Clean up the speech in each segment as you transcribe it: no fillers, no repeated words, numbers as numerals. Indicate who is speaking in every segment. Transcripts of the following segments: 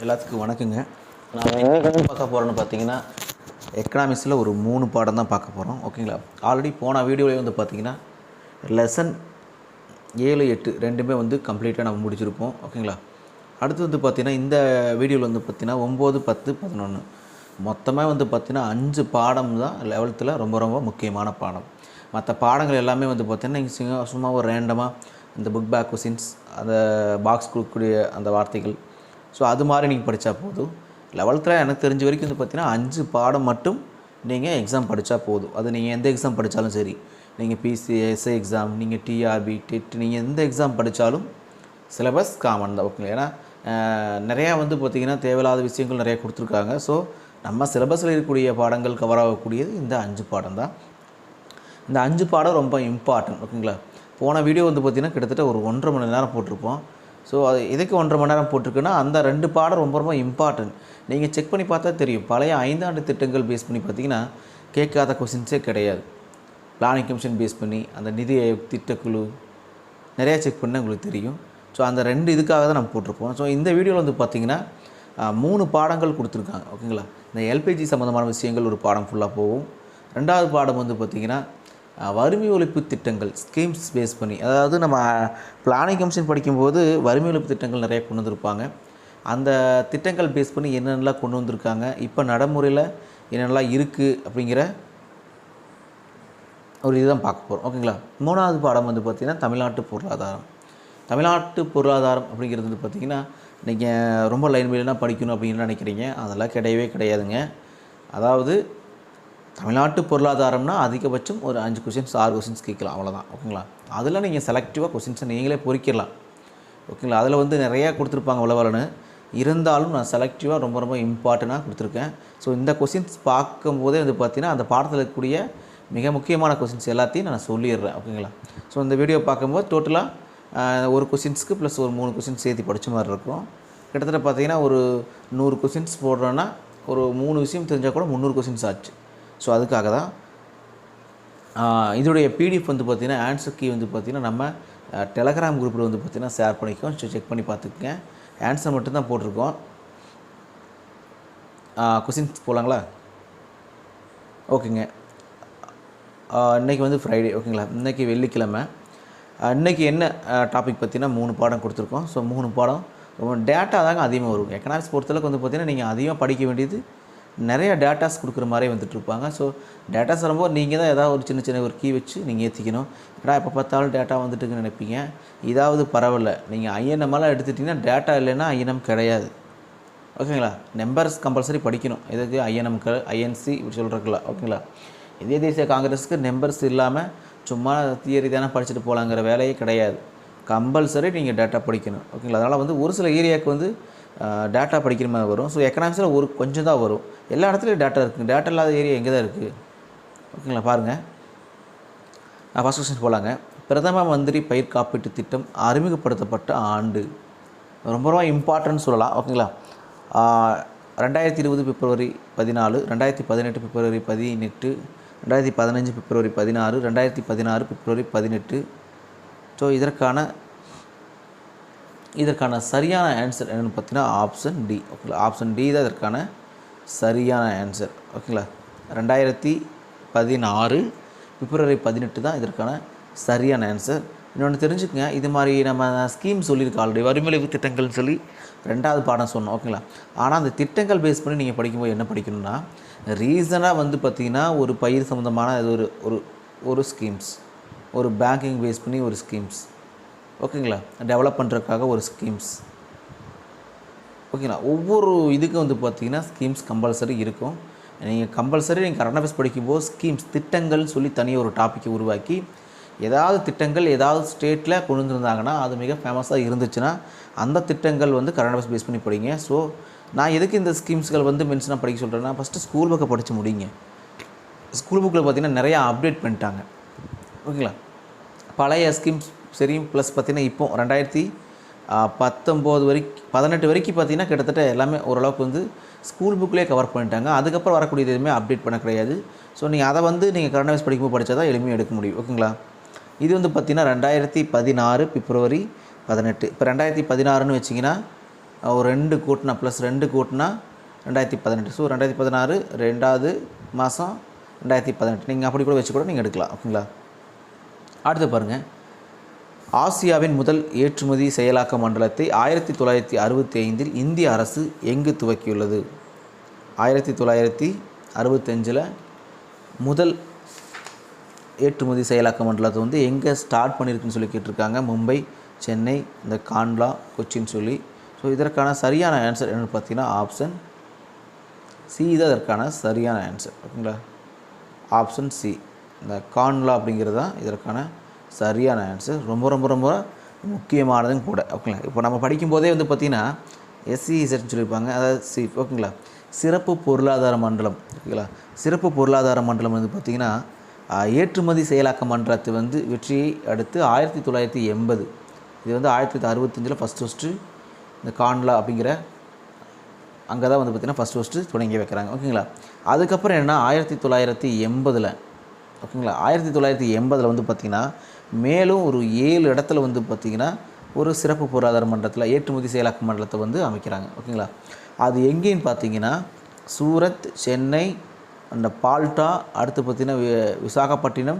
Speaker 1: எல்லாத்துக்கும் வணக்கங்க. நாம் என்ன பார்க்க போகிறோன்னு பார்த்தீங்கன்னா, எக்கனாமிக்ஸில் ஒரு 3 பாடம் தான் பார்க்க போகிறோம். ஓகேங்களா? ஆல்ரெடி போன வீடியோவில் வந்து பார்த்தீங்கன்னா, லெசன் 7, 8 ரெண்டுமே வந்து கம்ப்ளீட்டாக நம்ம முடிச்சிருப்போம். ஓகேங்களா? அடுத்து வந்து பார்த்தீங்கன்னா, இந்த வீடியோவில் வந்து பார்த்தீங்கன்னா 9, 10, 11 மொத்தமாக வந்து பார்த்தீங்கன்னா 5 பாடம் தான் 11th ரொம்ப ரொம்ப முக்கியமான பாடம். மற்ற பாடங்கள் எல்லாமே வந்து பார்த்தீங்கன்னா, நீங்கள் சும்மா ஒரு ரேண்டமாக இந்த புக் பேக் கொஷின்ஸ், அந்த பாக்ஸ் கொடுக்கக்கூடிய அந்த வார்த்தைகள், ஸோ அது மாதிரி நீங்கள் படித்தா போதும். 11th எனக்கு தெரிஞ்ச வரைக்கும் வந்து பார்த்தீங்கன்னா 5 பாடம் மட்டும் நீங்கள் எக்ஸாம் படித்தா போதும். அது நீங்கள் எந்த எக்ஸாம் படித்தாலும் சரி, நீங்கள் பிசி, எஸ்ஐ எக்ஸாம், நீங்கள் டிஆர்பி, டெட், நீங்கள் எந்த எக்ஸாம் படித்தாலும் சிலபஸ் காமன் தான். ஓகேங்களா? ஏன்னா நிறையா வந்து பார்த்திங்கன்னா தேவையில்லாத விஷயங்கள் நிறையா கொடுத்துருக்காங்க. ஸோ நம்ம சிலபஸில் இருக்கக்கூடிய பாடங்கள் கவர் ஆகக்கூடியது இந்த 5 பாடம் தான். இந்த 5 பாடம் ரொம்ப இம்பார்ட்டன்ட். ஓகேங்களா? போன வீடியோ வந்து பார்த்திங்கன்னா கிட்டத்தட்ட ஒரு 1.5 மணி நேரம் போட்டிருப்போம். ஸோ அது எதுக்கு 1.5 மணி நேரம் போட்டிருக்குன்னா, அந்த 2 பாடம் ரொம்ப ரொம்ப இம்பார்ட்டன்ட். நீங்கள் செக் பண்ணி பார்த்தா தெரியும், பழைய 5 ஆண்டு திட்டங்கள் பேஸ் பண்ணி பார்த்திங்கன்னா கேட்காத கொஷின்ஸே கிடையாது. பிளானிங் கமிஷன் பேஸ் பண்ணி, அந்த நிதி ஆயோக் திட்டக்குழு நிறையா செக் பண்ணால் உங்களுக்கு தெரியும். ஸோ அந்த 2 இதுக்காக தான் நம்ம போட்டிருப்போம். ஸோ இந்த வீடியோவில் வந்து பார்த்திங்கன்னா 3 பாடங்கள் கொடுத்துருக்காங்க. ஓகேங்களா? இந்த எல்பிஜி சம்மந்தமான விஷயங்கள் ஒரு பாடம் ஃபுல்லாக போகும். 2வது பாடம் வந்து பார்த்திங்கன்னா வறுமை ஒழிப்பு திட்டங்கள், ஸ்கீம்ஸ் பேஸ் பண்ணி, அதாவது நம்ம பிளானிங் கமிஷன் படிக்கும்போது வறுமை ஒழிப்பு திட்டங்கள் நிறைய கொண்டு வந்திருப்பாங்க. அந்த திட்டங்கள் பேஸ் பண்ணி என்னென்னலாம் கொண்டு வந்திருக்காங்க, இப்போ நடைமுறையில் என்னென்னலாம் இருக்குது அப்படிங்கிற ஒரு இதுதான் பார்க்க போகிறோம். ஓகேங்களா? 3வது பாடம் வந்து பார்த்திங்கன்னா தமிழ்நாட்டு பொருளாதாரம். தமிழ்நாட்டு பொருளாதாரம் அப்படிங்கிறது வந்து பார்த்திங்கன்னா, நீங்கள் ரொம்ப லைன் பைலாம் படிக்கணும் அப்படின்னு நினைக்கிறீங்க, அதெல்லாம் கிடையவே கிடையாதுங்க. அதாவது தமிழ்நாட்டு பொருளாதாரம்னா அதிகபட்சம் ஒரு 5 கொஷின்ஸ் 6 கொஷின்ஸ் கேட்கலாம், அவ்வளோதான். ஓகேங்களா? அதில் நீங்கள் செலக்டிவாக கொஷின்ஸை நீங்களே பொறிக்கலாம். ஓகேங்களா? அதில் வந்து நிறையா கொடுத்துருப்பாங்க உளவலன்னு, இருந்தாலும் நான் செலக்டிவாக ரொம்ப ரொம்ப இம்பார்ட்டண்ட்டாக கொடுத்துருக்கேன். ஸோ இந்த கொஷின்ஸ் பார்க்கும்போதே வந்து பார்த்திங்கன்னா அந்த பாடத்தில் இருக்கக்கூடிய மிக முக்கியமான கொஷின்ஸ் எல்லாத்தையும் நான் சொல்லிடுறேன். ஓகேங்களா? ஸோ இந்த வீடியோ பார்க்கும்போது டோட்டலாக ஒரு கொஷின்ஸ்க்கு ப்ளஸ் ஒரு 3 கொஷின்ஸ் சேர்த்து படித்த மாதிரி இருக்கும். கிட்டத்தட்ட பார்த்திங்கன்னா ஒரு 100 கொஷின்ஸ் போடுறோன்னா ஒரு 3 விஷயம் தெரிஞ்சால் கூட 300 கொஷின்ஸ் ஆச்சு. ஸோ அதுக்காக தான் இதோடைய பிடிஎஃப் வந்து பார்த்திங்கன்னா ஆன்சர் கீ வந்து பார்த்திங்கன்னா நம்ம டெலகிராம் குரூப்பில் வந்து பார்த்திங்கன்னா ஷேர் பண்ணிக்கோம். ஸோ செக் பண்ணி பார்த்துக்குங்க. ஆன்சர் மட்டும்தான் போட்டிருக்கோம். கொஷின்ஸ் போகலாங்களா? ஓகேங்க. இன்றைக்கி வந்து ஃப்ரைடே. ஓகேங்களா? இன்றைக்கி வெள்ளிக்கிழமை. இன்றைக்கி என்ன டாபிக் பார்த்திங்கன்னா 3 பாடம் கொடுத்துருக்கோம். ஸோ 3 பாடம் ரொம்ப டேட்டா தாங்க அதிகமாக வரும். எக்கனாமிக்ஸ் பொறுத்தளவுக்கு வந்து பார்த்திங்கன்னா நீங்கள் அதிகமாக படிக்க வேண்டியது நிறைய டேட்டாஸ் கொடுக்குற மாதிரி வந்துட்டுருப்பாங்க. ஸோ டேட்டாஸ் வரும்போது நீங்கள் தான் ஏதாவது ஒரு சின்ன சின்ன ஒரு கீ வச்சு நீங்கள் ஏற்றிக்கணும். ஏன்னா எப்போ பார்த்தாலும் டேட்டா வந்துட்டுன்னு நினைப்பீங்க. இதாவது பரவாயில்ல, நீங்கள் ஐஎன்எம்மெல்லாம் எடுத்துட்டிங்கன்னா டேட்டா இல்லைன்னா ஐஎன்எம் கிடையாது. ஓகேங்களா? நம்பர்ஸ் கம்பல்சரி படிக்கணும். இதுக்கு ஐஎன்எம்க்கு ஐஎன்சி இப்படி சொல்கிறதுக்குல. ஓகேங்களா? இந்திய தேசிய காங்கிரஸுக்கு நம்பர்ஸ் இல்லாமல் சும்மா தியரி தானே படிச்சுட்டு போகலாங்கிற வேலையே கிடையாது. கம்பல்சரி நீங்கள் டேட்டா படிக்கணும். ஓகேங்களா? அதனால் வந்து ஒரு சில ஏரியாவுக்கு வந்து டேட்டா படிக்கிற மாதிரி வரும். ஸோ எக்கனாமிக்ஸில் ஒரு கொஞ்சம் தான் வரும். எல்லா இடத்துலையும் டேட்டா இருக்குது. டேட்டா இல்லாத ஏரியா எங்கே தான் இருக்குது? ஓகேங்களா? பாருங்கள். ஃபஸ்ட் கொஸ்டின் போகலாங்க. பிரதம மந்திரி பயிர் காப்பீட்டு திட்டம் அறிமுகப்படுத்தப்பட்ட ஆண்டு ரொம்ப ரொம்ப இம்பார்ட்டன்ட் சொல்லலாம். ஓகேங்களா? 2020 பிப்ரவரி 14, 2018 பிப்ரவரி 18, 2015 பிப்ரவரி 16, 2016 பிப்ரவரி 18. ஸோ இதற்கான சரியான ஆன்சர் என்னென்னு பார்த்தீங்கன்னா ஆப்ஷன் டி. ஓகேங்களா? ஆப்ஷன் டி தான் இதற்கான சரியான ஆன்சர். ஓகேங்களா? 2016 பிப்ரவரி 18 தான் இதற்கான சரியான ஆன்சர். இன்னொன்று தெரிஞ்சுக்கங்க, இது மாதிரி நம்ம ஸ்கீம் சொல்லியிருக்கோம் ஆல்ரெடி, வறுமை ஒழிப்பு திட்டங்கள்னு சொல்லி 2வது பாடம் சொன்னோம். ஓகேங்களா? ஆனால் அந்த திட்டங்கள் பேஸ் பண்ணி நீங்கள் படிக்கும்போது என்ன படிக்கணும்னா, ரீசனாக வந்து பார்த்திங்கன்னா ஒரு பயிர் சம்மந்தமான இது ஒரு ஸ்கீம்ஸ், ஒரு பேங்கிங் பேஸ் பண்ணி ஒரு ஸ்கீம்ஸ், ஓகேங்களா, டெவலப் பண்ணுறதுக்காக ஒரு ஸ்கீம்ஸ். ஓகேங்களா? ஒவ்வொரு இதுக்கும் வந்து பார்த்திங்கன்னா ஸ்கீம்ஸ் கம்பல்சரி இருக்கும். நீங்கள் கம்பல்சரி நீங்கள் கரண்ட் அஃபேர்ஸ் படிக்கும்போது ஸ்கீம்ஸ் திட்டங்கள்னு சொல்லி தனியாக ஒரு டாப்பிக்கை உருவாக்கி, ஏதாவது திட்டங்கள் ஏதாவது ஸ்டேட்டில் கொண்டு வந்திருந்தாங்கன்னா, அது மிக ஃபேமஸாக இருந்துச்சுன்னா அந்த திட்டங்கள் வந்து கரண்ட் அஃபேர்ஸ் பேஸ் பண்ணி படிங்க. ஸோ நான் எதுக்கு இந்த ஸ்கீம்ஸ்கள் வந்து மென்ஷனாக படிக்க சொல்கிறேன்னா, ஃபஸ்ட்டு ஸ்கூல் புக்கை படித்து முடிங்க. ஸ்கூல் புக்கில் பார்த்திங்கன்னா நிறையா அப்டேட் பண்ணிட்டாங்க. ஓகேங்களா? பழைய ஸ்கீம்ஸ் சரி, ப்ளஸ் பார்த்திங்கன்னா இப்போ 2019 வரைக்கும் 18 வரைக்கும் பார்த்திங்கன்னா கிட்டத்தட்ட எல்லாமே ஓரளவுக்கு வந்து ஸ்கூல் புக்லேயே கவர் பண்ணிட்டாங்க. அதுக்கப்புறம் வரக்கூடியது எதுவுமே அப்டேட் பண்ண கிடையாது. ஸோ நீங்கள் அதை வந்து நீங்கள் கரண்ட் அஃபேர்ஸ் படிக்கும்போது படித்தா தான் எளிமையாக எடுக்க முடியும். ஓகேங்களா? இது வந்து பார்த்திங்கன்னா 2016 பிப்ரவரி 18. இப்போ 2016ன்னு வச்சிங்கன்னா ஒரு 2 கூட்டினா ப்ளஸ் 2 கூட்டினா 2018. ஸோ 2016 2வது மாதம் 2018. நீங்கள் அப்படி கூட வச்சு கூட நீங்கள் எடுக்கலாம். ஓகேங்களா. அடுத்து பாருங்கள், ஆசியாவின் முதல் ஏற்றுமதி செயலாக்க மண்டலத்தை 1965 இந்திய அரசு எங்கு துவக்கியுள்ளது? 1965 முதல் ஏற்றுமதி செயலாக்க மண்டலத்தை வந்து எங்கே ஸ்டார்ட் பண்ணியிருக்குன்னு சொல்லி கேட்டிருக்காங்க. மும்பை, சென்னை, இந்த காண்ட்லா, கொச்சின்னு சொல்லி. ஸோ இதற்கான சரியான ஆன்சர் என்னென்னு பார்த்தீங்கன்னா ஆப்ஷன் சி தான் இதற்கான சரியான ஆன்சர். ஓகேங்களா. ஆப்ஷன் சி, இந்த காண்ட்லா அப்படிங்கிறது தான் இதற்கான சரியான ஆன்சர். ரொம்ப ரொம்ப ரொம்ப முக்கியமானதும் கூட. ஓகேங்களா. இப்போ நம்ம படிக்கும்போதே வந்து பார்த்திங்கன்னா எஸ்சிஇசட்னு சொல்லியிருப்பாங்க, அதாவது ஓகேங்களா, சிறப்பு பொருளாதார மண்டலம். ஓகேங்களா. சிறப்பு பொருளாதார மண்டலம் வந்து பார்த்திங்கன்னா ஏற்றுமதி செயலாக்க மன்றத்தை வந்து வெற்றியை அடுத்து 1980, இது வந்து 1965 ஃபஸ்ட்டு இந்த காண்ட்லா அப்படிங்கிற அங்கே தான் வந்து பார்த்திங்கன்னா ஃபஸ்ட்டு தொடங்கி வைக்கிறாங்க. ஓகேங்களா. அதுக்கப்புறம் என்ன 1980, ஓகேங்களா, 1980 வந்து பார்த்திங்கன்னா மேலும் ஒரு 7 இடத்துல வந்து பார்த்திங்கன்னா ஒரு சிறப்பு பொருளாதார மன்றத்தில் ஏற்றுமதி செயலாக்க மண்டலத்தை வந்து அமைக்கிறாங்க. ஓகேங்களா. அது எங்கேன்னு பார்த்தீங்கன்னா சூரத், சென்னை, அந்த பால்டா, அடுத்து பார்த்திங்கன்னா விசாகப்பட்டினம்.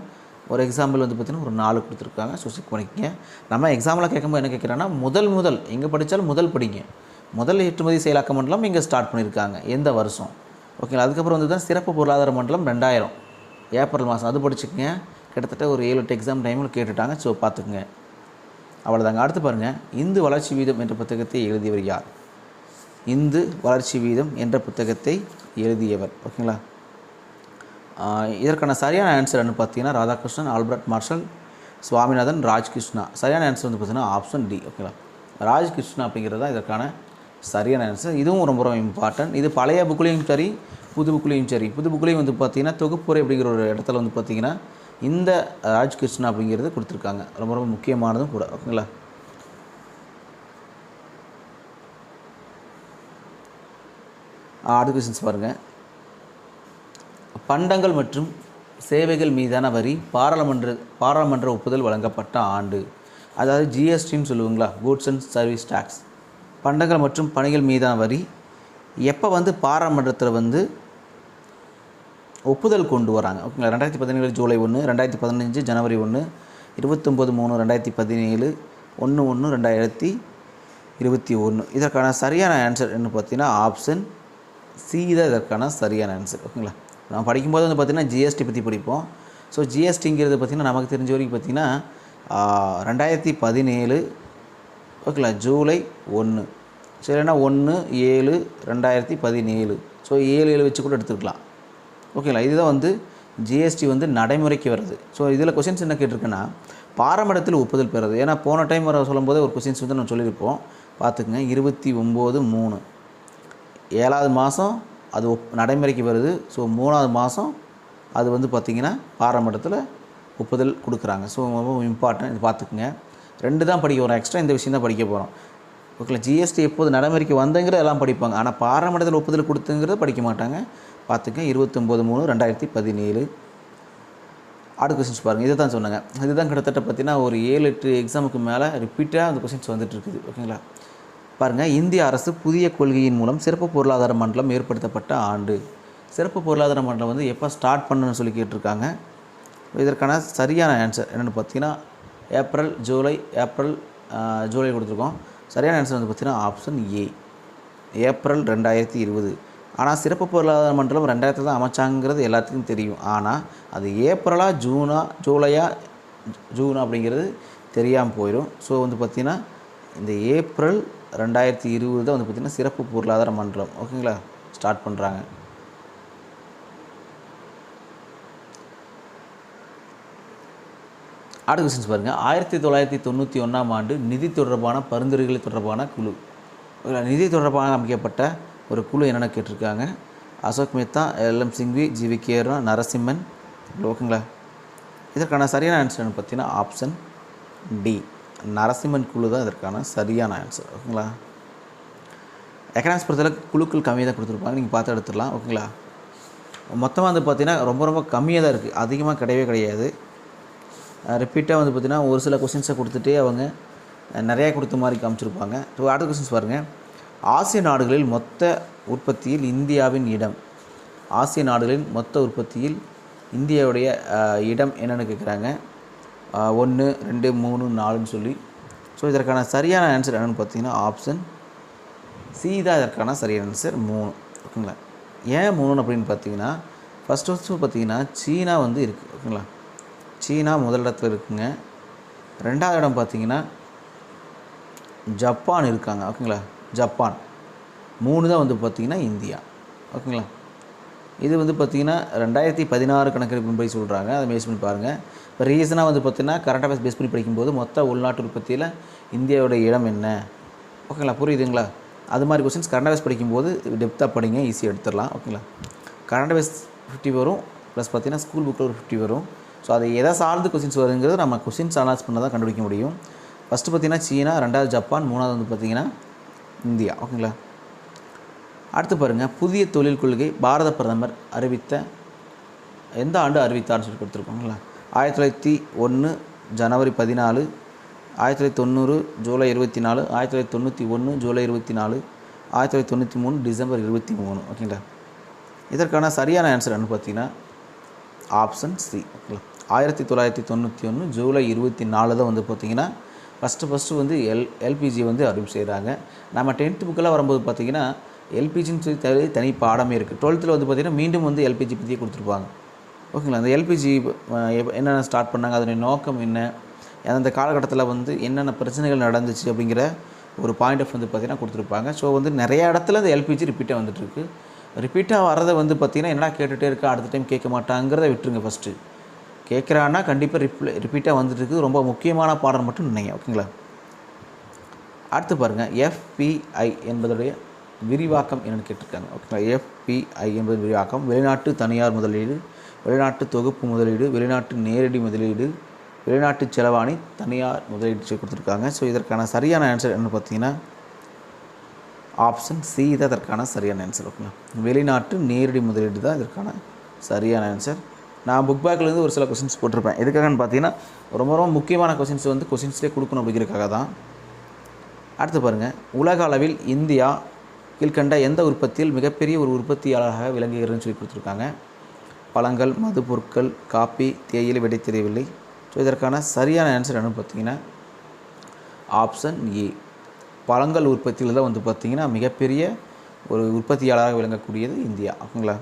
Speaker 1: ஒரு எக்ஸாம்பிள் வந்து பார்த்திங்கன்னா ஒரு 4 கொடுத்துருக்காங்க. ஸோ செக் பண்ணிக்கங்க. நம்ம எக்ஸாம்பிளாக கேட்கும்போது என்ன கேட்குறேன்னா முதல் எங்கே படித்தாலும் முதல் படிங்க. முதல் ஏற்றுமதி செயலாக்க மண்டலம் இங்கே ஸ்டார்ட் பண்ணியிருக்காங்க எந்த வருஷம்? ஓகேங்களா. அதுக்கப்புறம் வந்து தான் சிறப்பு பொருளாதார மண்டலம் 2000 ஏப்ரல் மாதம், அது படிச்சுக்கங்க. கிட்டத்தட்ட ஒரு 7-8 எக்ஸாம் டைமில் கேட்டுட்டாங்க. ஸோ பார்த்துக்குங்க. அவ்வளோதாங்க. அடுத்து பாருங்கள், இந்து வளர்ச்சி வீதம் என்ற புத்தகத்தை எழுதியவர் யார்? இந்து வளர்ச்சி வீதம் என்ற புத்தகத்தை எழுதியவர். ஓகேங்களா. இதற்கான சரியான ஆன்சர் என்ன பார்த்தீங்கன்னா ராதாகிருஷ்ணன், ஆல்பர்ட் மார்ஷல், சுவாமிநாதன், ராஜ்கிருஷ்ணா. சரியான ஆன்சர் வந்து பார்த்தீங்கன்னா ஆப்ஷன் டி. ஓகேங்களா. ராஜ்கிருஷ்ணா அப்படிங்கிறது தான் இதற்கான சரியான ஆன்சர். இதுவும் ரொம்ப ரொம்ப இம்பார்ட்டன்ட். இது பழைய புக்குலேயும் சரி, புது புக்குலேயும் சரி. புது புக்குலேயும் வந்து பார்த்திங்கன்னா தொகுப்புரை அப்படிங்கிற ஒரு இடத்துல வந்து பார்த்திங்கன்னா இந்த ராஜ்கிருஷ்ணா அப்படிங்கிறது கொடுத்துருக்காங்க. ரொம்ப ரொம்ப முக்கியமானதும் கூட. ஓகேங்களா. அடுத்த கொஸ்டின்ஸ் பாருங்கள். பண்டங்கள் மற்றும் சேவைகள் மீதான வரி பாராளுமன்ற ஒப்புதல் வழங்கப்பட்ட ஆண்டு, அதாவது ஜிஎஸ்டின்னு சொல்லுவாங்களா, கூட்ஸ் அண்ட் சர்வீஸ் டேக்ஸ். பண்டங்கள் மற்றும் பணிகள் மீதான வரி எப்போ வந்து பாராளுமன்றத்தில் வந்து ஒப்புதல் கொண்டு வராங்க? ஓகேங்களா. 2017 ஜூலை 1, 2015 ஜனவரி 1, 29/3/2017, 1/1/2021. இதற்கான சரியான ஆன்சர் என்ன பார்த்தீங்கன்னா ஆப்ஷன் சி தான் இதற்கான சரியான ஆன்சர். ஓகேங்களா. நம்ம படிக்கும்போது வந்து பார்த்திங்கன்னா ஜிஎஸ்டி பற்றி படிப்போம். ஸோ ஜிஎஸ்டிங்கிறது பார்த்திங்கன்னா நமக்கு தெரிஞ்ச வரைக்கும் பார்த்திங்கன்னா 2017 ஓகேங்களா ஜூலை 1, சரினா 1/7/2017. ஸோ 7 வச்சு கூட எடுத்துக்கலாம். ஓகேங்களா. இதுதான் வந்து ஜிஎஸ்டி வந்து நடைமுறைக்கு வருது. ஸோ இதில் கொஸ்டின்ஸ் என்ன கேட்டிருக்குன்னா பாராளுமன்றத்தில் ஒப்புதல் பெறுறது. ஏன்னா போன டைம் வர சொல்லும்போது ஒரு கொஸ்டின்ஸ் வந்து நம்ம சொல்லியிருப்போம், பார்த்துக்குங்க. 29/3 7வது மாதம் அது நடைமுறைக்கு வருது. ஸோ 3வது மாதம் அது வந்து பார்த்திங்கன்னா பாராளுமன்றத்தில் ஒப்புதல் கொடுக்குறாங்க. ஸோ ரொம்ப இம்பார்ட்டன்ட், இது பார்த்துக்குங்க. 2 தான் படிக்க போகிறோம், எக்ஸ்ட்ரா இந்த விஷயம் தான் படிக்க போகிறோம். ஓகேங்களா. ஜிஎஸ்டி எப்போது நடைமுறைக்கு வந்தங்கிறத எல்லாம் படிப்பாங்க, ஆனால் பாராளுமன்றத்தில் ஒப்புதல் கொடுத்துங்கிறத படிக்க மாட்டாங்க. பார்த்துங்க. 29/3/2017. அடுத்த கொஸ்டின்ஸ் பாருங்கள். இதை தான் சொன்னாங்க. இதுதான் கிட்டத்தட்ட பார்த்திங்கன்னா ஒரு 7-8 எக்ஸாமுக்கு மேலே ரிப்பீட்டாக அந்த கொஸ்டின்ஸ் வந்துட்டு இருக்குது. ஓகேங்களா. பாருங்கள், இந்திய அரசு புதிய கொள்கையின் மூலம் சிறப்பு பொருளாதார மண்டலம் ஏற்படுத்தப்பட்ட ஆண்டு. சிறப்பு பொருளாதார மண்டலம் வந்து எப்போ ஸ்டார்ட் பண்ணணும்னு சொல்லி கேட்டிருக்காங்க. இதற்கான சரியான ஆன்சர் என்னென்னு பார்த்தீங்கன்னா ஜூலை கொடுத்துருக்கோம். சரியான ஆன்சர் வந்து பார்த்திங்கன்னா ஆப்ஷன் ஏ, ஏப்ரல் 2020. ஆனால் சிறப்பு பொருளாதார மண்டலம் 2000 தான் அமைச்சாங்கிறது எல்லாத்துக்கும் தெரியும். ஆனால் அது ஏப்ரலா ஜூனா அப்படிங்கிறது தெரியாமல் போயிடும். ஸோ வந்து பார்த்திங்கன்னா இந்த ஏப்ரல் 2020 தான் வந்து பார்த்திங்கன்னா சிறப்பு பொருளாதார மண்டலம் ஓகேங்களா ஸ்டார்ட் பண்ணுறாங்க. அடுத்த கொஸ்டின்ஸ் பாருங்கள். 1991 ஆண்டு நிதி தொடர்பான பரிந்துரைகள் தொடர்பான குழு, நிதி தொடர்பாக அமைக்கப்பட்ட ஒரு குழு என்னென்ன கேட்டிருக்காங்க. Ashok Mehta, L M Singhvi, G V Karna, Narasimhan. ஓகேங்களா. இதற்கான சரியான ஆன்சர் பார்த்தீங்கன்னா ஆப்ஷன் டி, நரசிம்மன் குழு தான் இதற்கான சரியான ஆன்சர். ஓகேங்களா. எக்கனாமிக்ஸ் பொறுத்தவரை குழுக்கள் கம்மியாக தான் கொடுத்துருப்பாங்க, நீங்கள் பார்த்து எடுத்துடலாம். ஓகேங்களா. மொத்தமாக வந்து பார்த்திங்கன்னா ரொம்ப கம்மியாக தான் இருக்குது, அதிகமாக கிடையாது. ரிப்பீட்டாக வந்து பார்த்திங்கன்னா ஒரு சில கொஸ்டின்ஸை கொடுத்துட்டே அவங்க நிறையா கொடுத்த மாதிரி காமிச்சிருப்பாங்க. ஸோ அடுத்த கொஸ்டின்ஸ் பாருங்கள். ஆசிய நாடுகளில் மொத்த உற்பத்தியில் இந்தியாவின் இடம். ஆசிய நாடுகளின் மொத்த உற்பத்தியில் இந்தியாவுடைய இடம் என்னென்னு கேட்குறாங்க. 1 2 3 4ன்னு சொல்லி. ஸோ இதற்கான சரியான ஆன்சர் என்னென்னு பார்த்தீங்கன்னா ஆப்ஷன் சி தான் இதற்கான சரியான ஆன்சர் 3. ஓகேங்களா. ஏன் 3 அப்படின்னு பார்த்தீங்கன்னா ஃபஸ்ட்டு பார்த்தீங்கன்னா சீனா வந்து இருக்குது. ஓகேங்களா. சீனா முதலிடத்தில் இருக்குங்க. 2வது இடம் பார்த்தீங்கன்னா ஜப்பான் இருக்காங்க. ஓகேங்களா. ஜப்பான். 3 தான் வந்து பார்த்திங்கன்னா இந்தியா. ஓகேங்களா. இது வந்து பார்த்திங்கன்னா 2016 கணக்கெடுப்பின்படி சொல்கிறாங்க. அதை பேஸ் பண்ணி பாருங்கள். இப்போ ரீசனாக வந்து பார்த்திங்கன்னா கரண்ட் அஃபேர்ஸ் பேஸ் பண்ணி படிக்கும்போது மொத்த உள்நாட்டு உற்பத்தியில் இந்தியாவோட இடம் என்ன. ஓகேங்களா. புரியுதுங்களா. அது மாதிரி கொஸ்டின்ஸ் கரண்ட் அஃபேர்ஸ் படிக்கும்போது டெப்த்தாக படிங்க, ஈஸியாக எடுத்துடலாம். ஓகேங்களா. கரண்ட் அஃபேர்ஸ் 50 வரும், ப்ளஸ் பார்த்திங்கன்னா ஸ்கூல் புக்கில் ஒரு 50 வரும். ஸோ அதை எதை சார்ந்து கொஸ்டின்ஸ் வருங்கிறது நம்ம கொஸ்டின்ஸ் அனலைஸ் பண்ண தான் கண்டுபிடிக்க முடியும். ஃபஸ்ட்டு பார்த்திங்கன்னா சீனா, 2வது ஜப்பான், 3வது வந்து பார்த்திங்கன்னா இந்தியா. ஓகேங்களா. அடுத்து பாருங்கள், புதிய தொழில் கொள்கை பாரத பிரதமர் அறிவித்த எந்த ஆண்டு அறிவித்தார்னு சொல்லி கொடுத்துருக்கோங்களா. 1901 ஜனவரி 14, 1990 ஜூலை 24, 1991 ஜூலை 24, 1993 டிசம்பர் 23. ஓகேங்களா. இதற்கான சரியான ஆன்சர் என்னன்னு பார்த்தீங்கன்னா ஆப்ஷன் சி. ஓகேங்களா. 1991 ஜூலை 24 தான் வந்து பார்த்திங்கன்னா ஃபஸ்ட்டு வந்து எல்பிஜி வந்து அறிவிப்பு செய்கிறாங்க. நம்ம 10th புக்கெல்லாம் வரும்போது பார்த்திங்கன்னா எல்பிஜின்னு சொல்லி தனி பாடமே இருக்குது. 12th வந்து பார்த்திங்கன்னா மீண்டும் வந்து எல்பிஜி பற்றியே கொடுத்துருப்பாங்க. ஓகேங்களா. அந்த எல்பிஜி என்னென்ன ஸ்டார்ட் பண்ணாங்க, அதனுடைய நோக்கம் என்ன, அந்த காலகட்டத்தில் வந்து என்னென்ன பிரச்சனைகள் நடந்துச்சு அப்படிங்கிற ஒரு பாயிண்ட் ஆஃப் வந்து பார்த்திங்கன்னா கொடுத்துருப்பாங்க. ஸோ வந்து நிறையா இடத்துல இந்த எல்பிஜி ரிப்பீட்டாக வந்துட்டுருக்கு. ரிப்பீட்டாக வரதை வந்து பார்த்திங்கன்னா என்னடா கேட்டுகிட்டே இருக்கா, அடுத்த டைம் கேட்க மாட்டாங்கிறத விட்டுருங்க. ஃபஸ்ட்டு கேட்குறான்னா கண்டிப்பாக ரிப்பீட்டாக வந்துட்டுருக்கு. ரொம்ப முக்கியமான பாடம் மட்டும் நினைங்க. ஓகேங்களா. அடுத்து பாருங்கள், எஃபிஐ என்பதுடைய விரிவாக்கம் என்னென்னு கேட்டிருக்காங்க. ஓகேங்களா. எஃபிஐ என்பது விரிவாக்கம் வெளிநாட்டு தனியார் முதலீடு, வெளிநாட்டு தொகுப்பு முதலீடு, வெளிநாட்டு நேரடி முதலீடு, வெளிநாட்டு செலவாணி, தனியார் முதலீடு கொடுத்துருக்காங்க. ஸோ இதற்கான சரியான ஆன்சர் என்னென்னு பார்த்தீங்கன்னா ஆப்ஷன் சி தான் இதற்கான சரியான ஆன்சர். ஓகேங்களா. வெளிநாட்டு நேரடி முதலீடு தான் இதற்கான சரியான ஆன்சர். நான் புக் பேக்லேருந்து ஒரு சில கொஸ்டின்ஸ் போட்டிருப்பேன். எதுக்காகன்னு பார்த்தீங்கன்னா ரொம்ப ரொம்ப முக்கியமான கொஸ்டின்ஸ் வந்து கொஸ்டின்ஸ்லேயே கொடுக்கணும் அப்படிங்கிறதுக்காக தான். அடுத்து பாருங்கள், உலக அளவில் இந்தியா கீழ்கண்ட எந்த உற்பத்தியில் மிகப்பெரிய ஒரு உற்பத்தியாளராக விளங்குகிறதுன்னு சொல்லி கொடுத்துருக்காங்க. பழங்கள், மது பொருட்கள், காப்பி, தேயிலை, விடை தெரியவில்லை. ஸோ இதற்கான சரியான ஆன்சர் என்னென்னு பார்த்தீங்கன்னா ஆப்ஷன் ஏ. பழங்கள் உற்பத்தியில் தான் வந்து பார்த்திங்கன்னா மிகப்பெரிய ஒரு உற்பத்தியாளராக விளங்கக்கூடியது இந்தியா. ஓகேங்களா.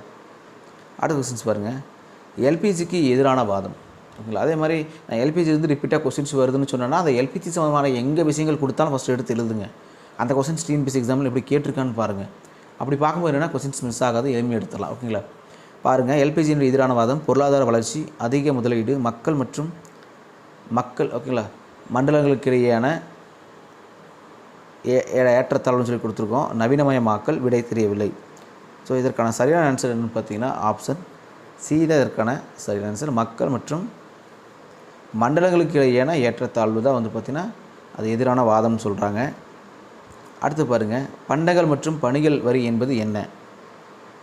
Speaker 1: அடுத்த கொஸ்டின்ஸ் பாருங்கள், எல்பிஜிக்கு எதிரான வாதம். ஓகேங்களா. அதே மாதிரி நான் எல்பிஜி வந்து ரிப்பீட்டாக கொஸ்டின்ஸ் வருதுன்னு சொன்னேன்னா அந்த எல்பிஜி சம்பந்தமான எங்கே விஷயங்கள் கொடுத்தாலும் ஃபஸ்ட்டு எடுத்து எழுதுங்க. அந்த கொஸ்டின்ஸ் டிஎன்பிஎஸ்சி எக்ஸாமில் எப்படி கேட்டிருக்கான்னு பாருங்கள். அப்படி பார்க்கும்போது என்னென்னா கொஸ்டின்ஸ் மிஸ் ஆகாது, எளிமையாக எடுத்துடலாம். ஓகேங்களா. பாருங்கள், எல்பிஜியின் எதிரான வாதம் பொருளாதார வளர்ச்சி, அதிக முதலீடு, மக்கள் மற்றும் ஓகேங்களா மண்டலங்களுக்கு இடையேயான ஏற்றத்தாழ்வுன்னு சொல்லி கொடுத்துருக்கோம். நவீனமயமாக்கல், விடை தெரியவில்லை. ஸோ இதற்கான சரியான ஆன்சர் என்னென்னு பார்த்தீங்கன்னா ஆப்ஷன் சி தான் இதற்கான சரியான ஆன்சர். மக்கள் மற்றும் மண்டலங்களுக்கு இடையேயான ஏற்றத்தாழ்வு தான் வந்து பார்த்திங்கன்னா அது எதிரான வாதம்னு சொல்கிறாங்க. அடுத்து பாருங்கள், பண்டங்கள் மற்றும் பணிகள் வரி என்பது என்ன.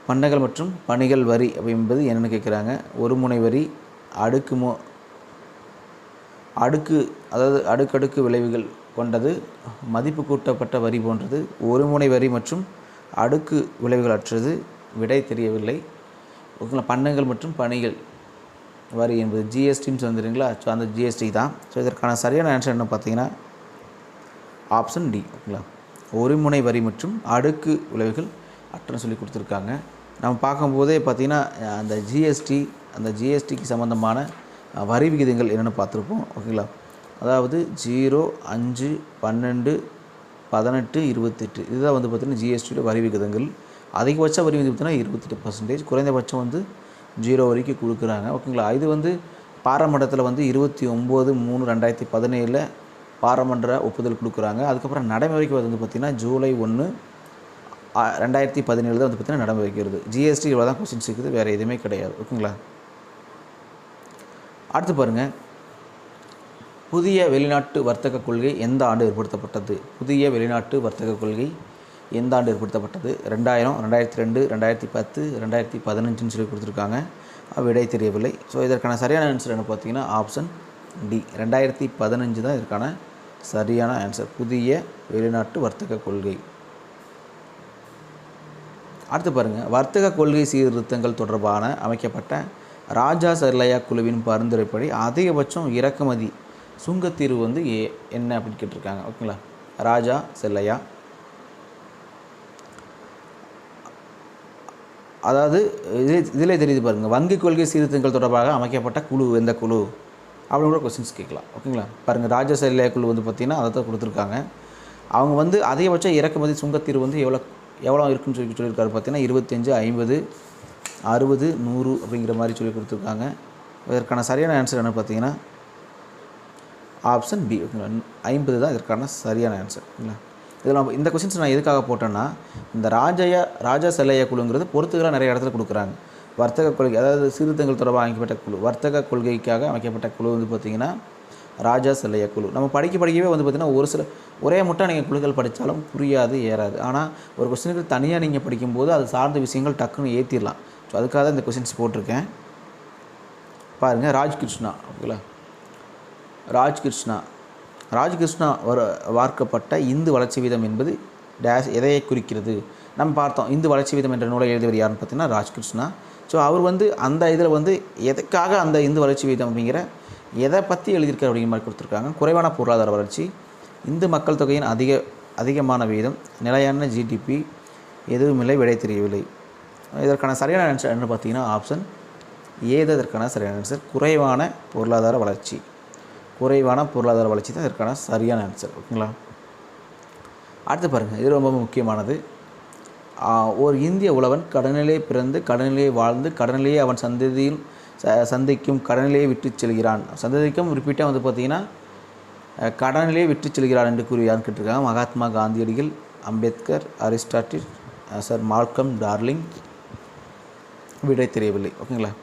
Speaker 1: பண்டங்கள் மற்றும் பணிகள் வரி என்பது என்னென்னு கேட்குறாங்க. ஒரு முனை வரி, அதாவது அடுக்கடுக்கு விளைவுகள் கொண்டது, மதிப்பு கூட்டப்பட்ட வரி போன்றது, ஒரு முனை வரி மற்றும் அடுக்கு விளைவுகள் அற்றது, விடை தெரியவில்லை. ஓகேங்களா. பண்டங்கள் மற்றும் பணிகள் வரி என்பது ஜிஎஸ்டின்னு வந்துடுங்களா. ஸோ அந்த ஜிஎஸ்டி தான். ஸோ இதற்கான சரியான ஆன்சர் என்ன பார்த்தீங்கன்னா ஆப்ஷன் டி. ஓகேங்களா. ஒரு முனை வரி மற்றும் அடுக்கு விளைவுகள் அற்றன்னு சொல்லி கொடுத்துருக்காங்க. நம்ம பார்க்கும்போதே பார்த்திங்கன்னா அந்த ஜிஎஸ்டிக்கு சம்மந்தமான வரி விகிதங்கள் என்னென்னு பார்த்துருப்போம். ஓகேங்களா. அதாவது 0, 5, 12, 18, 28 இதுதான் வந்து பார்த்திங்கன்னா ஜிஎஸ்டியோட வரி விகிதங்கள். அதிகபட்ச வரி விகிதம் பார்த்திங்கன்னா 28%, குறைந்தபட்சம் வந்து 0 வரைக்கும் கொடுக்குறாங்க. ஓகேங்களா. இது வந்து பாராளுமன்றத்தில் வந்து 29/3/2017 பாராளுமன்ற ஒப்புதல் கொடுக்குறாங்க. அதுக்கப்புறம் நடைமுறைக்கு வந்து பார்த்திங்கன்னா ஜூலை 1, 2017 தான் வந்து பார்த்திங்கன்னா நடைமுறை வைக்கிறது. ஜிஎஸ்டி இவ்வளோ தான் கொஸ்டின்ஸ் இருக்குது, வேறு எதுவுமே கிடையாது. ஓகேங்களா. அடுத்து பாருங்கள், புதிய வெளிநாட்டு வர்த்தக கொள்கை எந்த ஆண்டு ஏற்படுத்தப்பட்டது. புதிய வெளிநாட்டு வர்த்தக கொள்கை எந்த ஆண்டு ஏற்படுத்தப்பட்டது. 2000, 2002, 2010, 2015ன்னு சொல்லி கொடுத்துருக்காங்க. விடை தெரியவில்லை. ஸோ இதற்கான சரியான ஆன்சர் என்ன பார்த்தீங்கன்னா ஆப்ஷன் டி. 2015 தான் இதற்கான சரியான ஆன்சர். புதிய வெளிநாட்டு வர்த்தக கொள்கை. அடுத்து பாருங்கள், வர்த்தக கொள்கை சீர்திருத்தங்கள் தொடர்பான அமைக்கப்பட்ட ராஜா செல்லையா குழுவின் பரிந்துரைப்படி அதிகபட்சம் இறக்குமதி சுங்கத்தீர்வு வந்து என்ன அப்படின்னு கேட்டிருக்காங்க. ஓகேங்களா, ராஜா செல்லையா, அதாவது இதில் தெரியுது பாருங்கள், வங்கி கொள்கை சீர்திருத்தங்கள் தொடர்பாக அமைக்கப்பட்ட குழு எந்த குழு அப்படின்னு கூட கொஸ்டின்ஸ் கேட்கலாம். ஓகேங்களா, பாருங்கள், ராஜா செல்லையா குழு வந்து பார்த்திங்கன்னா அதை தான் கொடுத்துருக்காங்க. அவங்க வந்து அதிகபட்ச இறக்குமதி சுங்கத்தீர்வு வந்து எவ்வளோ இருக்குன்னு சொல்லியிருக்காரு பார்த்தீங்கன்னா 25, 50, 60, 100 அப்படிங்கிற மாதிரி சொல்லி கொடுத்துருக்காங்க. இதற்கான சரியான ஆன்சர் என்ன பார்த்தீங்கன்னா ஆப்ஷன் பி. ஓகேங்களா, 50 தான் இதற்கான சரியான ஆன்சர். ஓகேங்களா, இதில் இந்த கொஸ்டின்ஸ் நான் எதுக்காக போட்டேன்னா, இந்த ராஜா செல்லையா குழுங்கிறது பொறுத்துக்களாக நிறைய இடத்துல கொடுக்குறாங்க. வர்த்தக கொள்கை, அதாவது சீர்திருத்தங்கள் தொடர்பாக அமைக்கப்பட்ட குழு, வர்த்தக கொள்கைக்காக அமைக்கப்பட்ட குழு வந்து பார்த்திங்கன்னா ராஜா செல்லையா குழு. நம்ம படிக்கவே வந்து பார்த்திங்கன்னா ஒரு சில ஒரே முட்டா நீங்கள் குழுக்கள் படித்தாலும் புரியாது, ஏறாது. ஆனால் ஒரு கொஸ்டினுக்கு தனியாக நீங்கள் படிக்கும்போது அது சார்ந்த விஷயங்கள் டக்குன்னு ஏற்றிடலாம். ஸோ அதுக்காக தான் இந்த கொஸ்டின்ஸ் போட்டிருக்கேன். பாருங்கள், ராஜ்கிருஷ்ணா. ஓகேங்களா, ராஜ்கிருஷ்ணா வார்க்கப்பட்ட இந்து வளர்ச்சி வீதம் என்பது டேஷ் எதையை குறிக்கிறது? நம்ம பார்த்தோம், இந்து வளர்ச்சி வீதம் என்ற நூலை எழுதியவர் யாருன்னு பார்த்தீங்கன்னா ராஜ்கிருஷ்ணா. ஸோ அவர் வந்து அந்த இதில் வந்து எதுக்காக அந்த இந்து வளர்ச்சி வீதம் அப்படிங்கிற எதை பற்றி எழுதியிருக்காரு அப்படிங்கிற மாதிரி கொடுத்துருக்காங்க. குறைவான பொருளாதார வளர்ச்சி, இந்து மக்கள் தொகையின் அதிகமான வீதம், நிலையான ஜிடிபி, எதுவும் இல்லை, விடை தெரியவில்லை. இதற்கான சரியான ஆன்சர் என்ன பார்த்தீங்கன்னா ஆப்ஷன் ஏ தான் இதற்கான சரியான ஆன்சர். குறைவான பொருளாதார வளர்ச்சி தான் இதற்கான சரியான ஆன்சர். ஓகேங்களா, அடுத்து பாருங்கள், இது ரொம்ப முக்கியமானது. ஒரு இந்திய உழவன் கடனிலே பிறந்து கடனிலே வாழ்ந்து கடனிலேயே அவன் சந்தைக்கும் கடனிலேயே விட்டு செல்கிறான். சந்ததிக்கும் ரிப்பீட்டாக வந்து பார்த்திங்கன்னா கடனிலே விட்டு செல்கிறான் என்று கூறுகிறான்னு கேட்டிருக்காங்க. மகாத்மா காந்தியடிகள், Ambedkar, Aristotle, sir Malcolm darling, விடை தெரியவில்லை. ஓகேங்களா,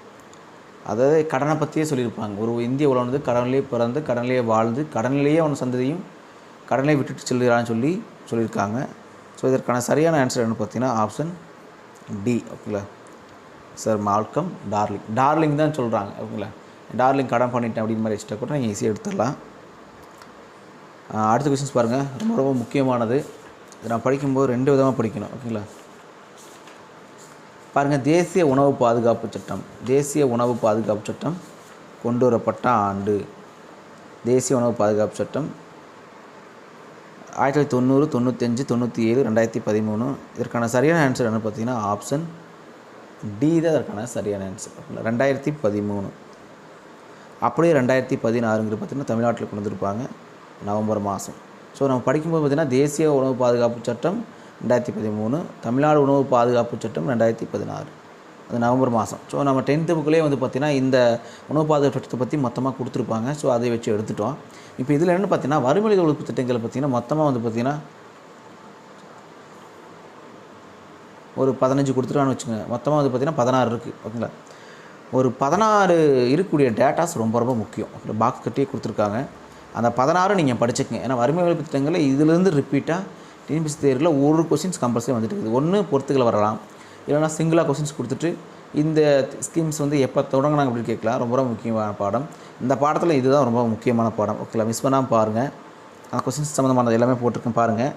Speaker 1: அதாவது கடனை பற்றியே சொல்லியிருப்பாங்க. ஒரு இந்திய உலகம் வந்து கடனிலே பிறந்து கடனிலேயே வாழ்ந்து கடனிலேயே அவன் சந்ததியும் கடனை விட்டுட்டு செல்கிறான்னு சொல்லியிருக்காங்க. ஸோ இதற்கான சரியான ஆன்சர் என்ன பார்த்தீங்கன்னா ஆப்ஷன் டி. ஓகேங்களா, சார் மால்கம் டார்லிங் தான் சொல்கிறாங்க. ஓகேங்களா, டார்லிங் கடன் பண்ணிட்டேன் அப்படின்னு மாதிரி வச்சுட்டா கூட நீங்கள் ஈஸியாக எடுத்துடலாம். அடுத்த கொஸ்டின்ஸ் பாருங்கள், ரொம்ப முக்கியமானது. இதை நான் படிக்கும்போது 2 விதமாக படிக்கணும். ஓகேங்களா, பாருங்கள், தேசிய உணவு பாதுகாப்பு சட்டம் கொண்டு வரப்பட்ட ஆண்டு. தேசிய உணவு பாதுகாப்பு சட்டம் 1990, 95, 97, 2013. இதற்கான சரியான ஆன்சர் என்ன பார்த்தீங்கன்னா ஆப்ஷன் டி தான் இதற்கான சரியான ஆன்சர். 2013. அப்படியே 2016 பார்த்திங்கன்னா தமிழ்நாட்டில் கொண்டு வந்திருப்பாங்க நவம்பர் மாதம். ஸோ நம்ம படிக்கும்போது பார்த்திங்கன்னா தேசிய உணவு பாதுகாப்பு சட்டம் 2013, தமிழ்நாடு உணவு பாதுகாப்பு சட்டம் 2016, அது நவம்பர் மாதம். ஸோ நம்ம 10th புக்கிலே வந்து பார்த்திங்கன்னா இந்த உணவு பாதுகாப்பு சட்டத்தை பற்றி மொத்தமாக கொடுத்துருப்பாங்க. ஸோ அதை வச்சு எடுத்துட்டோம். இப்போ இதில் என்ன பார்த்திங்கன்னா வறுமை ஒழிப்பு திட்டங்களை பார்த்திங்கன்னா மொத்தமாக வந்து பார்த்திங்கன்னா ஒரு 15 கொடுத்துருக்கான்னு வச்சுக்கோங்க. மொத்தமாக வந்து பார்த்திங்கன்னா 16 இருக்குது. ஓகேங்களா, ஒரு 16 இருக்கக்கூடிய டேட்டாஸ் ரொம்ப முக்கியம். பாக்ஸ் கட்டியே கொடுத்துருக்காங்க. அந்த 16 நீங்கள் படிச்சுக்கங்க. ஏன்னா வறுமை ஒழிப்பு திட்டங்களில் இதிலேருந்து ரிப்பீட்டாக டிஎன்பிஎஸ்சி தேர்வில் ஒரு கொஸ்டின்ஸ் கம்பல்சரி வந்துட்டு இருக்குது. ஒன்று பொறுத்துக்களை வரலாம், இல்லைனா சிங்கிளாக கொஸ்டின்ஸ் கொடுத்துட்டு இந்த ஸ்கீம்ஸ் வந்து எப்போ தொடங்கினாங்க அப்படின்னு கேட்கலாம். ரொம்ப முக்கியமான பாடம் இந்த பாடத்தில். இதுதான் ரொம்ப முக்கியமான பாடம். ஓகேங்களா, மிஸ் பண்ணாமல் பாருங்கள். அந்த கொஸ்டின்ஸ் சம்மந்தமானது எல்லாமே போட்டிருக்கேன் பாருங்கள்.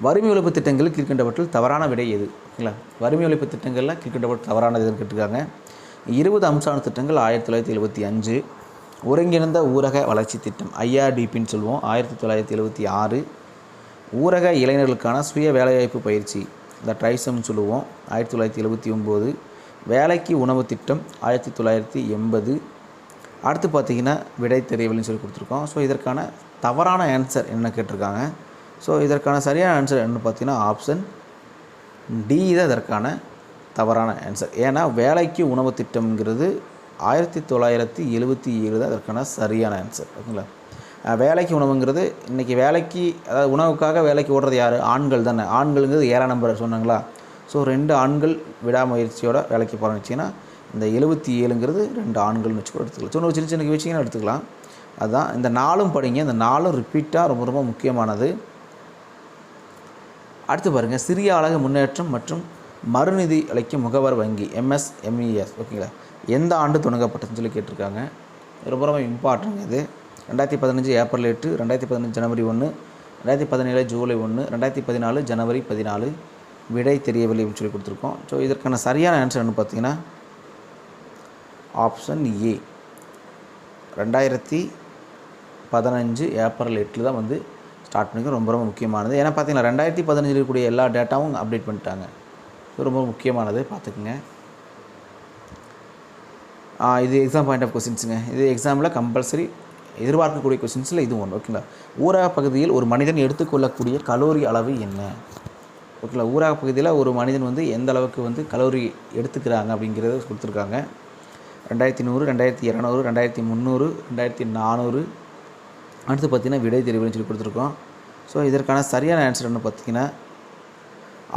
Speaker 1: வறுமை ஒழிப்பு திட்டங்களில் கீழ்கண்டவற்றில் தவறான விடை எது? ஓகேங்களா, வறுமை ஒழிப்பு திட்டங்களில் கீழ்கண்டவற்றில் தவறானது எதுன்னு கேட்டிருக்காங்க. 20 அம்சான திட்டங்கள் 1975, ஒருங்கிணைந்த ஊரக வளர்ச்சி திட்டம் IRDPன்னு சொல்லுவோம் 1976, ஊரக இளைஞர்களுக்கான சுய வேலைவாய்ப்பு பயிற்சி இந்த ட்ரைசம்னு சொல்லுவோம் 1979, வேலைக்கு உணவு திட்டம் 1980. அடுத்து பார்த்திங்கன்னா விடை தெரியவில்லைன்னு சொல்லி கொடுத்துருக்கோம். ஸோ இதற்கான தவறான ஆன்சர் என்ன கேட்டிருக்காங்க. ஸோ இதற்கான சரியான ஆன்சர் என்ன பார்த்தீங்கன்னா ஆப்ஷன் டி தான் இதற்கான தவறான ஆன்சர். ஏன்னா வேலைக்கு உணவு திட்டம்ங்கிறது 1977 தான் இதற்கான சரியான ஆன்சர். ஓகேங்களா, வேலைக்கு உணவுங்கிறது இன்றைக்கி வேலைக்கு, அதாவது உணவுக்காக வேலைக்கு ஓடுறது யார்? ஆண்கள் தானே. ஆண்கள்ங்கிறது 7ஆம் நம்பர் சொன்னாங்களா. ஸோ 2 ஆண்கள் விடாமுயற்சியோட வேலைக்கு போகிறோன்னு வச்சிங்கன்னா இந்த 77ங்கிறது 2 ஆண்கள்னு வச்சு கூட எடுத்துக்கலாம். ஸோ சின்ன சின்ன விஷயங்களும் எடுத்துக்கலாம். அதுதான் இந்த 4ம் படிங்க. இந்த 4ம் ரிப்பீட்டாக ரொம்ப முக்கியமானது. அடுத்து பாருங்கள், சிறிய அழகு முன்னேற்றம் மற்றும் மறுநிதி அளிக்கும் முகவர் வங்கி MSMES. ஓகேங்களா, எந்த ஆண்டு தொடங்கப்பட்டதுன்னு சொல்லி கேட்டிருக்காங்க. ரொம்ப இம்பார்ட்டன்ட் இது. 2015 ஏப்ரல் 8, 2015 ஜனவரி 1, 2017 ஜூலை 1, 2014 ஜனவரி 14, விடை தெரியவில்லை அப்படின்னு சொல்லி கொடுத்துருக்கோம். ஸோ இதற்கான சரியான ஆன்சர் என்ன பார்த்தீங்கன்னா ஆப்ஷன் ஏ 2015 ஏப்ரல் 8 தான் வந்து ஸ்டார்ட் பண்ணிக்க. ரொம்ப ரொம்ப முக்கியமானது. ஏன்னா பார்த்தீங்கன்னா 2015 இருக்கக்கூடிய எல்லா டேட்டாவும் அப்டேட் பண்ணிட்டாங்க. ஸோ ரொம்ப முக்கியமானது பார்த்துக்குங்க. இது எக்ஸாம் பாயிண்ட் ஆஃப் கொஸ்டின்ஸுங்க. இது எக்ஸாமில் கம்பல்சரி எதிர்பார்க்கக்கூடிய கொஸ்டின்ஸில் இது ஒன்று. ஓகேங்களா. ஊரக பகுதியில் ஒரு மனிதன் எடுத்துக்கொள்ளக்கூடிய கலோரி அளவு என்ன? ஓகேங்களா. ஊரக பகுதியில் ஒரு மனிதன் வந்து எந்த அளவுக்கு வந்து கலோரி எடுத்துக்கிறாங்க அப்படிங்கிறத கொடுத்துருக்காங்க. 2100, 2200, 2300, 2400. அடுத்து பார்த்திங்கன்னா விடை தெரிவுன்னு சொல்லி கொடுத்துருக்கோம். ஸோ இதற்கான சரியான ஆன்சர் என்ன பார்த்திங்கன்னா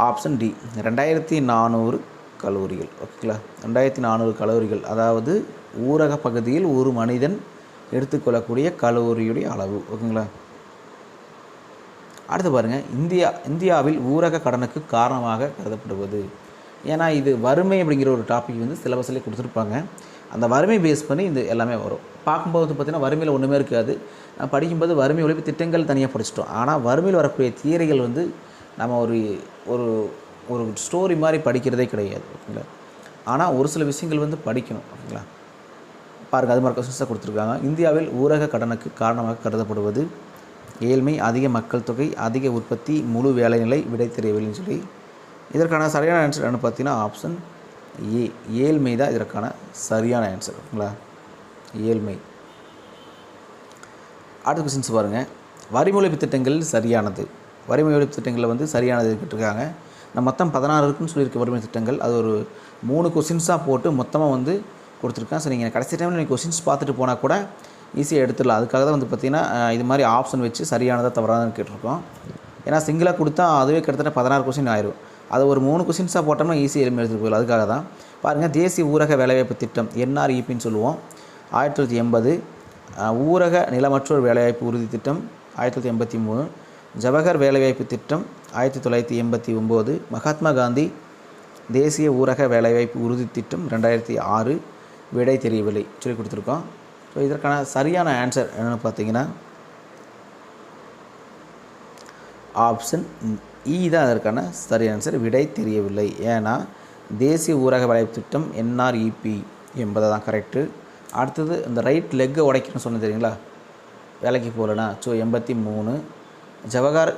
Speaker 1: ஆப்ஷன் டி 2400 கலோரிகள். ஓகேங்களா. 2400 கலோரிகள், அதாவது ஊரக பகுதியில் ஒரு மனிதன் எடுத்துக்கொள்ளக்கூடிய கலோரியுடைய அளவு. ஓகேங்களா. அடுத்து பாருங்கள், இந்தியாவில் ஊரக கடனுக்கு காரணமாக கருதப்படுவது. ஏன்னா இது வறுமை அப்படிங்கிற ஒரு டாபிக் வந்து சிலபஸ்லேயே கொடுத்துருப்பாங்க. அந்த வறுமை பேஸ் பண்ணி இந்த எல்லாமே வரும். பார்க்கும்போது பார்த்திங்கன்னா வறுமையில் ஒன்றுமே இருக்காது. நான் படிக்கும்போது வறுமை ஒழிப்பு திட்டங்கள் தனியாக படிச்சிட்டோம். ஆனால் வறுமையில் வரக்கூடிய தியரிகள் வந்து நம்ம ஒரு ஒரு ஒரு ஸ்டோரி மாதிரி படிக்கிறதே கிடையாது. ஓகேங்களா. ஆனால் ஒரு சில விஷயங்கள் வந்து படிக்கணும். ஓகேங்களா. பாருங்கள், அது மாதிரி கொஸ்டின்ஸாக கொடுத்துருக்காங்க. இந்தியாவில் ஊரக கடனுக்கு காரணமாக கருதப்படுவது ஏழ்மை, அதிக மக்கள் தொகை, அதிக உற்பத்தி, முழு வேலைநிலை, விடை தெரியவில்லைன்னு சொல்லி. இதற்கான சரியான ஆன்சர் என்ன பார்த்தீங்கன்னா ஆப்ஷன் ஏ ஏழ்மை தான் இதற்கான சரியான ஆன்சர். ஓகேங்களா. ஏழ்மை. அடுத்த கொஸ்டின்ஸ் பாருங்கள். வறுமை ஒழிப்பு திட்டங்கள் சரியானது. வறுமை ஒழிப்பு திட்டங்களில் வந்து சரியானது கேட்டிருக்காங்க. நான் மொத்தம் 16 இருக்குன்னு சொல்லியிருக்க வறுமை திட்டங்கள். அது ஒரு 3 கொஸ்டின்ஸாக போட்டு மொத்தமாக வந்து கொடுத்துருக்கேன். ஸோ நீங்கள் கடைசி டைமில் நீங்கள் கொஸ்டின்ஸ் பார்த்துட்டு போனால் கூட ஈஸியாக எடுத்துடலாம். அதுக்காக தான் வந்து பார்த்திங்கன்னா இது மாதிரி ஆப்ஷன் வச்சு சரியானதாக தவறானதுன்னு கேட்டிருக்கோம். ஏன்னா சிங்கிளாக கொடுத்தா அதுவே கிட்டத்தட்ட 16 கொஸ்டின் ஆயிரும். அது ஒரு 3 கொஸ்டின்ஸாக போட்டோம்னா ஈஸியாக எளிமையாக எடுத்துகிட்டு போயிடலாம். அதுக்காக தான் பாருங்கள், தேசிய ஊரக வேலைவாய்ப்பு திட்டம் NREPன்னு சொல்லுவோம். 1980. ஊரக நிலமற்றோர் வேலைவாய்ப்பு உறுதி திட்டம் 1983. ஜவஹர் வேலைவாய்ப்பு திட்டம் 1989. மகாத்மா காந்தி தேசிய ஊரக வேலைவாய்ப்பு உறுதி திட்டம் 2006. விடை தெரியவில்லை சொல்லி கொடுத்துருக்கோம். ஸோ இதற்கான சரியான ஆன்சர் என்னென்னு பார்த்தீங்கன்னா ஆப்ஷன் இ தான் அதற்கான சரியான ஆன்சர். விடை தெரியவில்லை. ஏன்னா தேசிய ஊரக வேலைவாய்ப்பு திட்டம் NREP என்பது தான் கரெக்டு. அடுத்தது இந்த ரைட் லெக்கை உடைக்கணும்னு சொன்னது தெரியுங்களா, வேலைக்கு போகலன்னா. ஸோ 83. ஜவஹர்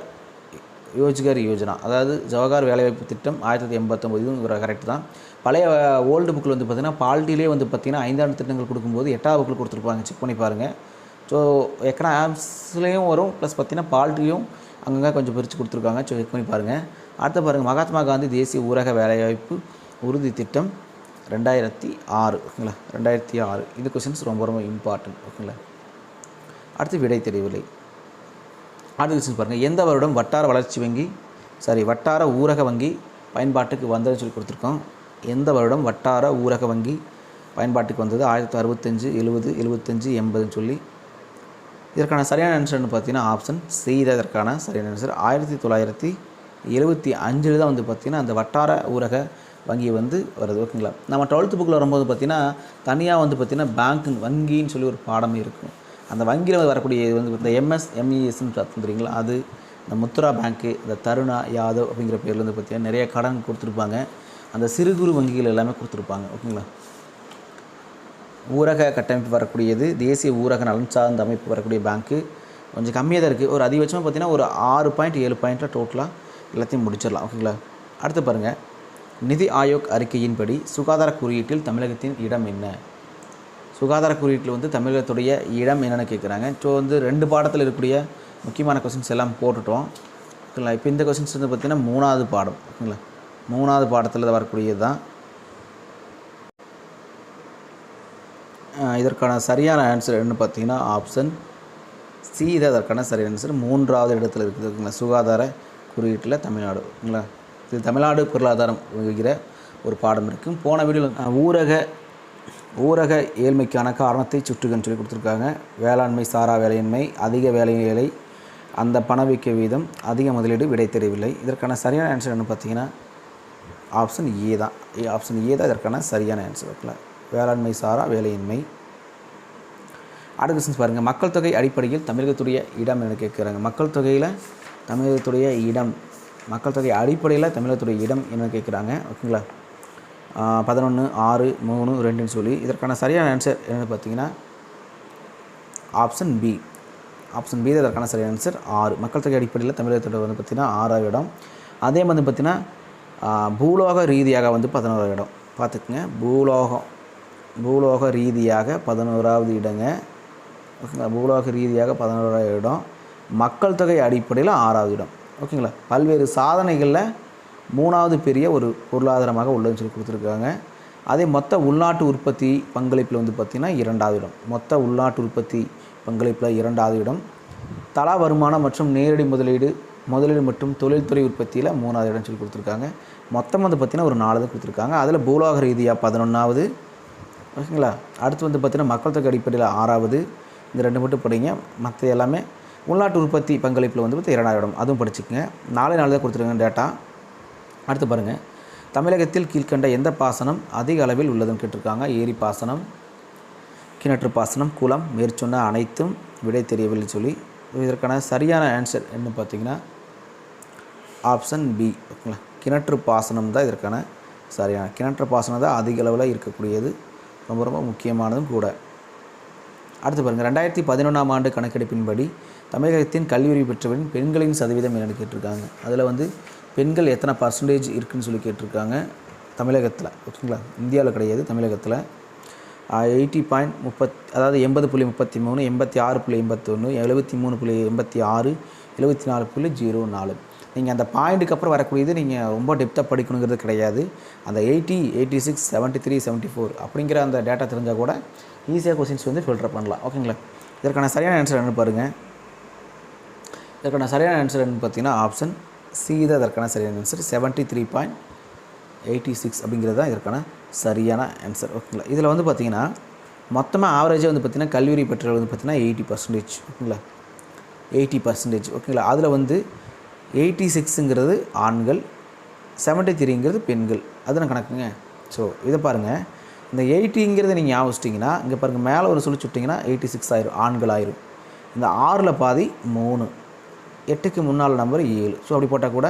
Speaker 1: ரோஜ்கர் யோஜனா, அதாவது ஜவஹர் வேலைவாய்ப்பு திட்டம் 1989. இதுவும் கரெக்ட் தான். பழைய ஓல்டு புக்கில் வந்து பார்த்திங்கன்னா பால்ட்டிலே வந்து பார்த்திங்கன்னா 5 திட்டங்கள் கொடுக்கும்போது 8வது புக்கில் கொடுத்துருப்பாங்க. செக் பண்ணி பாருங்கள். ஸோ எக்கனாமிக்ஸ்லேயும் வரும், ப்ளஸ் பார்த்திங்கன்னா பால்ட்டிலையும் அங்கங்கே கொஞ்சம் பிரித்து கொடுத்துருக்காங்க. ஸோ செக் பண்ணி பாருங்கள். அடுத்து பாருங்கள், மகாத்மா காந்தி தேசிய ஊரக வேலைவாய்ப்பு உறுதி திட்டம் 2006. ஓகேங்களா. 2006. இது கொஸ்டின்ஸ் ரொம்ப ரொம்ப இம்பார்ட்டன்ட். ஓகேங்களா. அடுத்து விடை தெரியவில்லை. அடுத்த கொஸ்டின் பாருங்கள், எந்த வருடம் வட்டார வளர்ச்சி வங்கி வட்டார ஊரக வங்கி பயன்பாட்டுக்கு வந்ததுன்னு சொல்லி கொடுத்துருக்கோம். எந்த வருடம் வட்டார ஊரக வங்கி பயன்பாட்டுக்கு வந்தது? 1965, 70, 75, 80ன்னு சொல்லி. இதற்கான சரியான ஆன்சர்னு பார்த்தீங்கன்னா ஆப்ஷன் சி தான் இதற்கான சரியான ஆன்சர். 1975 தான் வந்து பார்த்திங்கன்னா அந்த வட்டார ஊரக வங்கி வந்து வருது. ஓகேங்களா. நம்ம 12th புக்கில் வரும்போது பார்த்திங்கன்னா தனியாக வந்து பார்த்திங்கன்னா பேங்க் வங்கின்னு சொல்லி ஒரு பாடமே இருக்கும். அந்த வங்கியில் வரக்கூடிய வந்து இந்த MSMESன்னு பார்த்துருந்தீங்களா, அது இந்த முத்ரா பேங்க்கு, இந்த தருணா யாதவ் அப்படிங்கிற பேரில் வந்து பார்த்திங்கன்னா நிறைய கடன் கொடுத்துருப்பாங்க. அந்த சிறு குறு வங்கிகள் எல்லாமே கொடுத்துருப்பாங்க. ஓகேங்களா. ஊரக கட்டமைப்பு வரக்கூடியது தேசிய ஊரக நலன் சார்ந்த அமைப்பு வரக்கூடிய பேங்க்கு கொஞ்சம் கம்மியாக தான் இருக்குது. ஒரு அதிகபட்சமாக பார்த்திங்கன்னா ஒரு 6 பாயிண்ட் 7 பாயிண்ட்டில் டோட்டலாக எல்லாத்தையும் முடிச்சிடலாம். ஓகேங்களா. அடுத்து பாருங்கள், நிதி ஆயோக் அறிக்கையின்படி சுகாதார குறியீட்டில் தமிழகத்தின் இடம் என்ன? சுகாதார குறியீட்டில் வந்து தமிழகத்துடைய இடம் என்னென்னு கேட்குறாங்க. ஸோ வந்து 2 பாடத்தில் இருக்கக்கூடிய முக்கியமான கொஸ்டின்ஸ் எல்லாம் போட்டுட்டோம். ஓகேங்களா. இப்போ இந்த கொஸ்டின்ஸ் வந்து பார்த்திங்கன்னா 3வது பாடம். ஓகேங்களா. 3வது பாடத்தில் வரக்கூடியது தான். இதற்கான சரியான ஆன்சர் என்னென்னு பார்த்தீங்கன்னா ஆப்ஷன் சி தான் அதற்கான சரியான ஆன்சர். 3வது இடத்துல இருக்குது. ஓகேங்களா. சுகாதார குறியீட்டில் தமிழ்நாடு. ஓகேங்களா. இது தமிழ்நாடு பொருளாதாரம் வகிக்கிற ஒரு பாடம் இருக்குது. போன வீடியோவில் ஊரக ஏழ்மைக்கான காரணத்தை சுற்றுகன்னு சொல்லி கொடுத்துருக்காங்க. வேளாண்மை சாரா வேலையின்மை, அதிக வேலை, அந்த பணவீக்க வீதம், அதிக முதலீடு, விடை தெரியவில்லை. இதற்கான சரியான ஆன்சர் என்ன பார்த்தீங்கன்னா ஆப்ஷன் ஏ தான். ஆப்ஷன் ஏ தான் இதற்கான சரியான ஆன்சர். ஓகேங்களா. வேளாண்மை சாரா வேலையின்மை. அடுத்த கொஸ்டின்ஸ் பாருங்கள், மக்கள் தொகை அடிப்படையில் தமிழகத்துடைய இடம் என்ன கேட்குறாங்க. மக்கள் தொகையில் தமிழகத்துடைய இடம் மக்கள் தொகை அடிப்படையில் தமிழகத்துடைய இடம் என்னன்னு கேட்குறாங்க. ஓகேங்களா, 11, 6, 3, 2ன்னு சொல்லி இதற்கான சரியான ஆன்சர் என்னென்னு பார்த்தீங்கன்னா ஆப்ஷன் பி. ஆப்ஷன் பி தான் இதற்கான சரியான ஆன்சர். 6 மக்கள் தொகை அடிப்படையில் தமிழகத்தோட வந்து பார்த்திங்கன்னா 6வது இடம். அதே வந்து பார்த்திங்கன்னா பூலோக ரீதியாக வந்து 11வது இடம். பார்த்துக்குங்க, பூலோக ரீதியாக 11வது இடங்க. ஓகேங்களா, பூலோக ரீதியாக 11வது இடம், மக்கள் தொகை அடிப்படையில் 6வது இடம். ஓகேங்களா, பல்வேறு சாதனைகளில் 3வது பெரிய ஒரு பொருளாதாரமாக உள்ளதுன்னு சொல்லி கொடுத்துருக்காங்க. அதே மொத்த உள்நாட்டு உற்பத்தி பங்களிப்பில் வந்து பார்த்திங்கன்னா 2வது இடம். மொத்த உள்நாட்டு உற்பத்தி பங்களிப்பில் 2வது இடம். தலா வருமானம் மற்றும் நேரடி முதலீடு மற்றும் தொழில்துறை உற்பத்தியில் 3வது இடம் சொல்லி கொடுத்துருக்காங்க. மொத்தம் வந்து பார்த்திங்கன்னா ஒரு 4 கொடுத்துருக்காங்க. அதில் பூலோக ரீதியாக 11வது. ஓகேங்களா, அடுத்து வந்து பார்த்திங்கன்னா மக்கள் தொகை அடிப்படையில் 6வது. இந்த 2 மட்டும் படிங்க, மற்ற எல்லாமே உள்நாட்டு உற்பத்தி பங்களிப்பில் வந்து பார்த்து 2வது இடம். அதுவும் படிச்சுக்கோங்க. 4 தான் கொடுத்துருக்காங்க டேட்டா. அடுத்து பாருங்கள், தமிழகத்தில் கீழ்கண்ட எந்த பாசனம் அதிக அளவில் உள்ளதுன்னு கேட்டிருக்காங்க. ஏரி பாசனம், கிணற்று பாசனம், குளம், மேற்சொன்ன அனைத்தும் விடை தெரியவில்லை சொல்லி. இதற்கான சரியான ஆன்சர் என்ன பார்த்தீங்கன்னா ஆப்ஷன் பி. ஓகேங்களா, கிணற்று பாசனம் தான் இதற்கான சரியான. கிணற்று பாசனம் தான் அதிக அளவில் இருக்கக்கூடியது, ரொம்ப ரொம்ப முக்கியமானதும் கூட. அடுத்து பாருங்கள், 2011ஆம் ஆண்டு கணக்கெடுப்பின்படி தமிழகத்தின் கல்வியறிவு பெற்றவரின் பெண்களின் சதவீதம் என்னென்னு கேட்டிருக்காங்க. அதில் வந்து பெண்கள் எத்தனை பர்சன்டேஜ் இருக்குதுன்னு சொல்லி கேட்டிருக்காங்க தமிழகத்தில். ஓகேங்களா, இந்தியாவில் கிடையாது, தமிழகத்தில் 80.30, அதாவது 80.33, 86.81, 73.86, 74.04. நீங்கள் அந்த பாயிண்ட்டுக்கு அப்புறம் வரக்கூடியது நீங்கள் ரொம்ப டெப்த்தாக படிக்கணுங்கிறது கிடையாது. அந்த 80, 86, 73, 74 அப்படிங்கிற அந்த டேட்டா தெரிஞ்சால் கூட ஈஸியாக கொஸ்டின்ஸ் வந்து ஃபில்டர் பண்ணலாம். ஓகேங்களா, இதற்கான சரியான ஆன்சர் என்னென்னு பாருங்கள். இதற்கான சரியான ஆன்சர் என்னென்னு பார்த்தீங்கன்னா ஆப்ஷன் சி தான் இதற்கான சரியான ஆன்சர். 73.86 அப்படிங்கிறது தான் இதற்கான சரியான ஆன்சர். ஓகேங்களா, இதில் வந்து பார்த்திங்கன்னா மொத்தமாக ஆவரேஜாக வந்து பார்த்திங்கன்னா கல்வியறிவு பெற்றவர்கள் வந்து பார்த்திங்கன்னா 80%. ஓகேங்களா, 80%. ஓகேங்களா, அதில் வந்து 86ங்கிறது ஆண்கள், 73ங்கிறது பெண்கள். அதுதான் கணக்குங்க. ஸோ இதை பாருங்கள், இந்த 80ங்கிறத நீங்கள் ஞாபகம் வச்சிட்டிங்கன்னா இங்கே பாருங்கள், மேலே ஒரு சொல்லி சுட்டிங்கன்னா 86 ஆயிரும், ஆண்கள் ஆயிரும். இந்த 6ல் பாதி 3, 8க்கு முன்னால் நம்பர் 7. ஸோ அப்படி போட்டால் கூட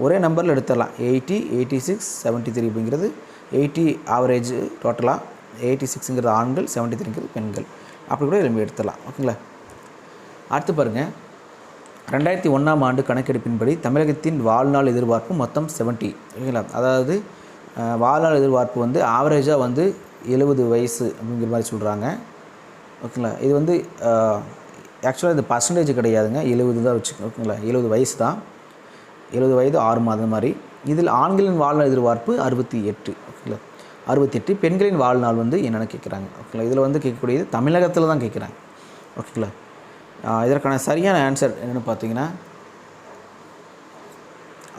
Speaker 1: ஒரே நம்பரில் எடுத்துடலாம். 80, 86, 73 அப்படிங்கிறது 80 ஆவரேஜ் டோட்டலாக. 86ங்கிறது ஆண்கள், 73ங்கிறது பெண்கள். அப்படி கூட எலும்பி எடுத்துடலாம். ஓகேங்களா, அடுத்து பாருங்கள், 2001ஆம் ஆண்டு கணக்கெடுப்பின்படி தமிழகத்தின் வாழ்நாள் எதிர்பார்ப்பு மொத்தம் 70. ஓகேங்களா, அதாவது வாழ்நாள் எதிர்பார்ப்பு வந்து ஆவரேஜாக வந்து 70 வயசு அப்படிங்கிற மாதிரி சொல்கிறாங்க. ஓகேங்களா, இது வந்து ஆக்சுவலாக இது பர்சன்டேஜ் கிடையாதுங்க, 70 தான் வச்சுக்கோங்க. ஓகேங்களா, 70 வயசு தான், 70 வயது 6 மாதம் மாதிரி. இதில் ஆண்களின் வாழ்நாள் எதிர்பார்ப்பு 68. ஓகேங்களா, 68. பெண்களின் வாழ்நாள் வந்து என்னென்னு கேட்குறாங்க. ஓகேங்களா, இதில் வந்து கேட்கக்கூடியது தமிழகத்தில் தான் கேட்குறாங்க. ஓகேங்களா, இதற்கான சரியான ஆன்சர் என்னென்னு பார்த்தீங்கன்னா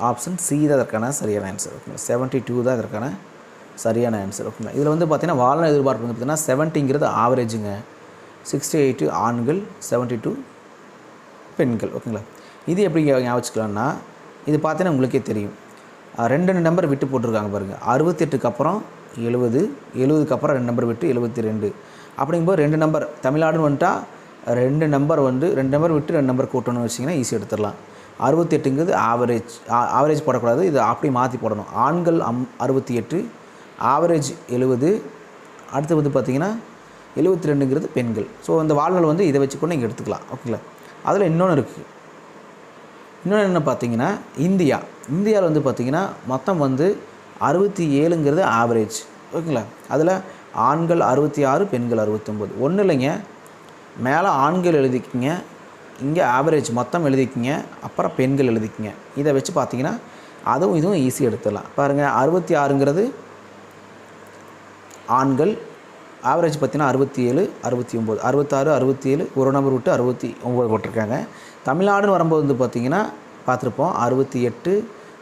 Speaker 1: ஆப்ஷன் சி தான் இதற்கான சரியான ஆன்சர். ஓகேங்களா, 72 தான் இதற்கான சரியான ஆன்சர். ஓகேங்களா, இதில் வந்து பார்த்திங்கன்னா வாழ்நாள் எதிர்பார்ப்பு வந்து பார்த்திங்கன்னா 70ங்கிறது ஆவரேஜுங்க, 68 ஆண்கள், 72 பெண்கள். ஓகேங்களா, இது எப்படி ஞாபகம் வச்சுக்கலாம்னா இது பார்த்தீங்கன்னா உங்களுக்கே தெரியும், 2 நம்பர் விட்டு போட்டிருக்காங்க பாருங்கள். 68க்கு அப்புறம் 70, 70க்கு அப்புறம் 2 நம்பர் விட்டு 72. அப்படிங்கும்போது 2 நம்பர் தமிழ்நாடுன்னு வந்துட்டால் 2 நம்பர் வந்து 2 நம்பர் விட்டு 2 நம்பர் கூட்டணும்னு வச்சிங்கன்னா ஈஸியாக எடுத்துடலாம். 68ங்கிறது ஆவரேஜ் போடக்கூடாது, இது அப்படி மாற்றி போடணும். ஆண்கள் 68, ஆவரேஜ் 70, அடுத்து வந்து பார்த்திங்கன்னா 72ங்கிறது பெண்கள். ஸோ அந்த வாழ்நாள் வந்து இதை வச்சு கூட நீங்கள் எடுத்துக்கலாம். ஓகேங்களா, அதில் இன்னொன்று இருக்குது. இன்னொன்று என்ன பார்த்தீங்கன்னா இந்தியாவில் வந்து பார்த்திங்கன்னா மொத்தம் வந்து 67ங்கிறது ஆவரேஜ். ஓகேங்களா, அதில் ஆண்கள் 66, பெண்கள் 69. ஒன்றும் இல்லைங்க, மேலே ஆண்கள் எழுதிக்கிங்க, இங்கே ஆவரேஜ் மொத்தம் எழுதிக்கிங்க, அப்புறம் பெண்கள் எழுதிக்கிங்க. இதை வச்சு பார்த்தீங்கன்னா அதுவும் இதுவும் ஈஸியாக எடுத்துடலாம். பாருங்கள், 66ங்கிறது ஆண்கள், ஆவரேஜ் பார்த்திங்கன்னா 67, 69, 66, 67, ஒரு நம்பர் விட்டு 69 போட்டிருக்காங்க. தமிழ்நாடுன்னு வரும்போது வந்து பார்த்திங்கன்னா பார்த்துருப்போம் 68,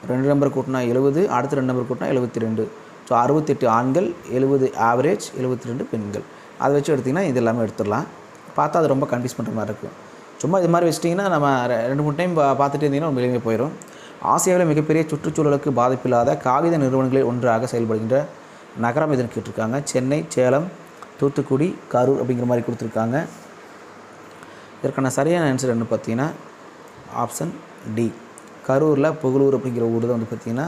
Speaker 1: 2 நம்பர் கூட்டினா 70, அடுத்து 2 நம்பர் கூட்டினா 72. ஸோ 68 ஆண்கள், 70 ஆவரேஜ், 72 பெண்கள். அதை வச்சு எடுத்திங்கன்னா இது எல்லாமே எடுத்துடலாம். பார்த்தா அது ரொம்ப கன்ஃபியூஸ் பண்ணுற மாதிரி இருக்கும். சும்மா இது மாதிரி வச்சிட்டிங்கன்னா நம்ம 2-3 டைம் பார்த்துட்டு இருந்தீங்கன்னா ரொம்ப எளிமையாக போயிடும். ஆசியாவில் மிகப்பெரிய சுற்றுச்சூழலுக்கு பாதிப்பில்லாத காகித நிறுவனங்களில் ஒன்றாக செயல்படுகின்ற நகரம் எதுன்னு கேட்டிருக்காங்க. சென்னை, சேலம், தூத்துக்குடி, கரூர் அப்படிங்கிற மாதிரி கொடுத்துருக்காங்க. இதற்கான சரியான ஆன்சர் என்ன பார்த்தீங்கன்னா ஆப்ஷன் டி. கரூரில் புகழூர் அப்படிங்கிற ஊர் தான் வந்து பார்த்திங்கன்னா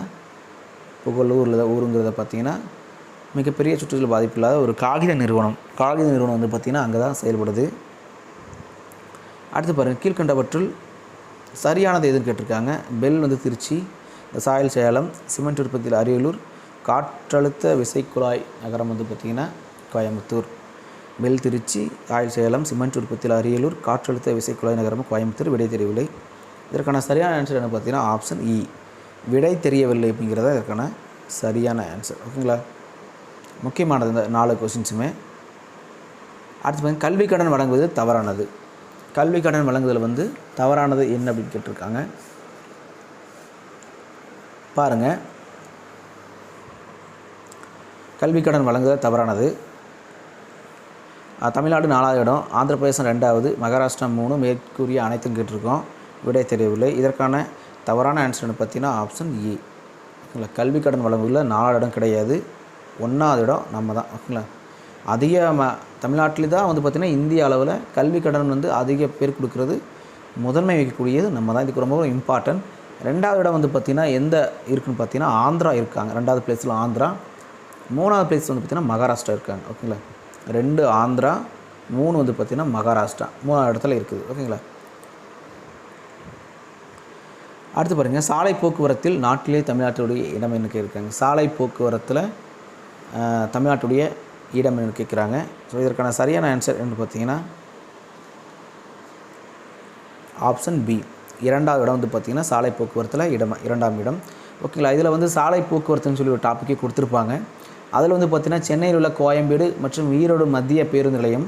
Speaker 1: புகழூரில் தான் ஊருங்கிறத பார்த்திங்கன்னா மிகப்பெரிய சுற்றுச்சூழல் பாதிப்பு இல்லாத ஒரு காகித நிறுவனம் வந்து பார்த்திங்கன்னா அங்கே தான் செயல்படுது. அடுத்து பாருங்கள், கீழ்கண்டவற்றுள் சரியானது எதுன்னு கேட்டிருக்காங்க. பெல் வந்து திருச்சி, சாயல் சேலம், சிமெண்ட் உற்பத்தியில் அரியலூர், காற்றழுத்த விசைக்குழாய் நகரம் வந்து பார்த்திங்கன்னா கோயம்புத்தூர். பெல் திருச்சி, சாயல் சேலம், சிமெண்ட் உற்பத்தியில் அரியலூர், காற்றழுத்த விசைக்குழாய் நகரம் கோயம்புத்தூர். விடை தெரியவில்லை. இதற்கான சரியான ஆன்சர் என்ன பார்த்தீங்கன்னா ஆப்ஷன் இ, விடை தெரியவில்லை அப்படிங்கிறத இதற்கான சரியான ஆன்சர். ஓகேங்களா, முக்கியமானது இந்த 4 கொஸ்டின்ஸுமே. அடுத்து பாருங்கள், கல்வி கடன் வழங்குவது தவறானது. கல்வி கடன் வழங்குதல் வந்து தவறானது என்ன அப்படின்னு கேட்டிருக்காங்க. பாருங்கள், கல்வி கடன் வழங்குதல் தவறானது. தமிழ்நாடு 4வது இடம், ஆந்திர பிரதேசம் 2வது, மகாராஷ்டிரா 3, மேற்கூறிய அனைத்தும் கேட்டிருக்கோம். விடை தெரியவில்லை. இதற்கான தவறான ஆன்சர்னு பார்த்தீங்கன்னா ஆப்ஷன் ஏ. ஓகேங்களா, கல்வி கடன் வழங்குவதில் 4வது இடம் கிடையாது, 1வது இடம் நம்ம தான். ஓகேங்களா, அதிக தமிழ்நாட்டில் தான் வந்து பார்த்திங்கன்னா இந்திய அளவில் கல்வி கடன் வந்து அதிக பேர் கொடுக்குறது, முதன்மை வைக்கக்கூடியது நம்ம தான். இதுக்கு ரொம்ப இம்பார்ட்டன்ட். 2வது இடம் வந்து பார்த்திங்கன்னா எந்த இருக்குதுன்னு பார்த்தீங்கன்னா ஆந்திரா இருக்காங்க. 2வது பிளேஸில் ஆந்திரா, 3வது பிளேஸ் வந்து பார்த்திங்கன்னா மகாராஷ்டிரா இருக்காங்க. ஓகேங்களா, 2 ஆந்திரா, 3 வந்து பார்த்திங்கன்னா மகாராஷ்டிரா 3வது இடத்துல இருக்குது. ஓகேங்களா, அடுத்து பாருங்கள், சாலை போக்குவரத்தில் நாட்டிலே தமிழ்நாட்டுடைய இடம் என்ன கேட்குறாங்க. சாலை போக்குவரத்தில் தமிழ்நாட்டுடைய இடம் என்ன கேட்குறாங்க. ஸோ இதற்கான சரியான ஆன்சர் என்று பார்த்தீங்கன்னா ஆப்ஷன் பி, 2வது இடம் வந்து பார்த்திங்கன்னா சாலை போக்குவரத்தில் 2ஆம் இடம். ஓகேங்களா, இதில் வந்து சாலை போக்குவரத்துன்னு சொல்லி ஒரு டாப்பிக்கே கொடுத்துருப்பாங்க. அதில் வந்து பார்த்திங்கன்னா சென்னையில் உள்ள கோயம்பேடு மற்றும் ஈரோடு மத்திய பேருந்து நிலையம்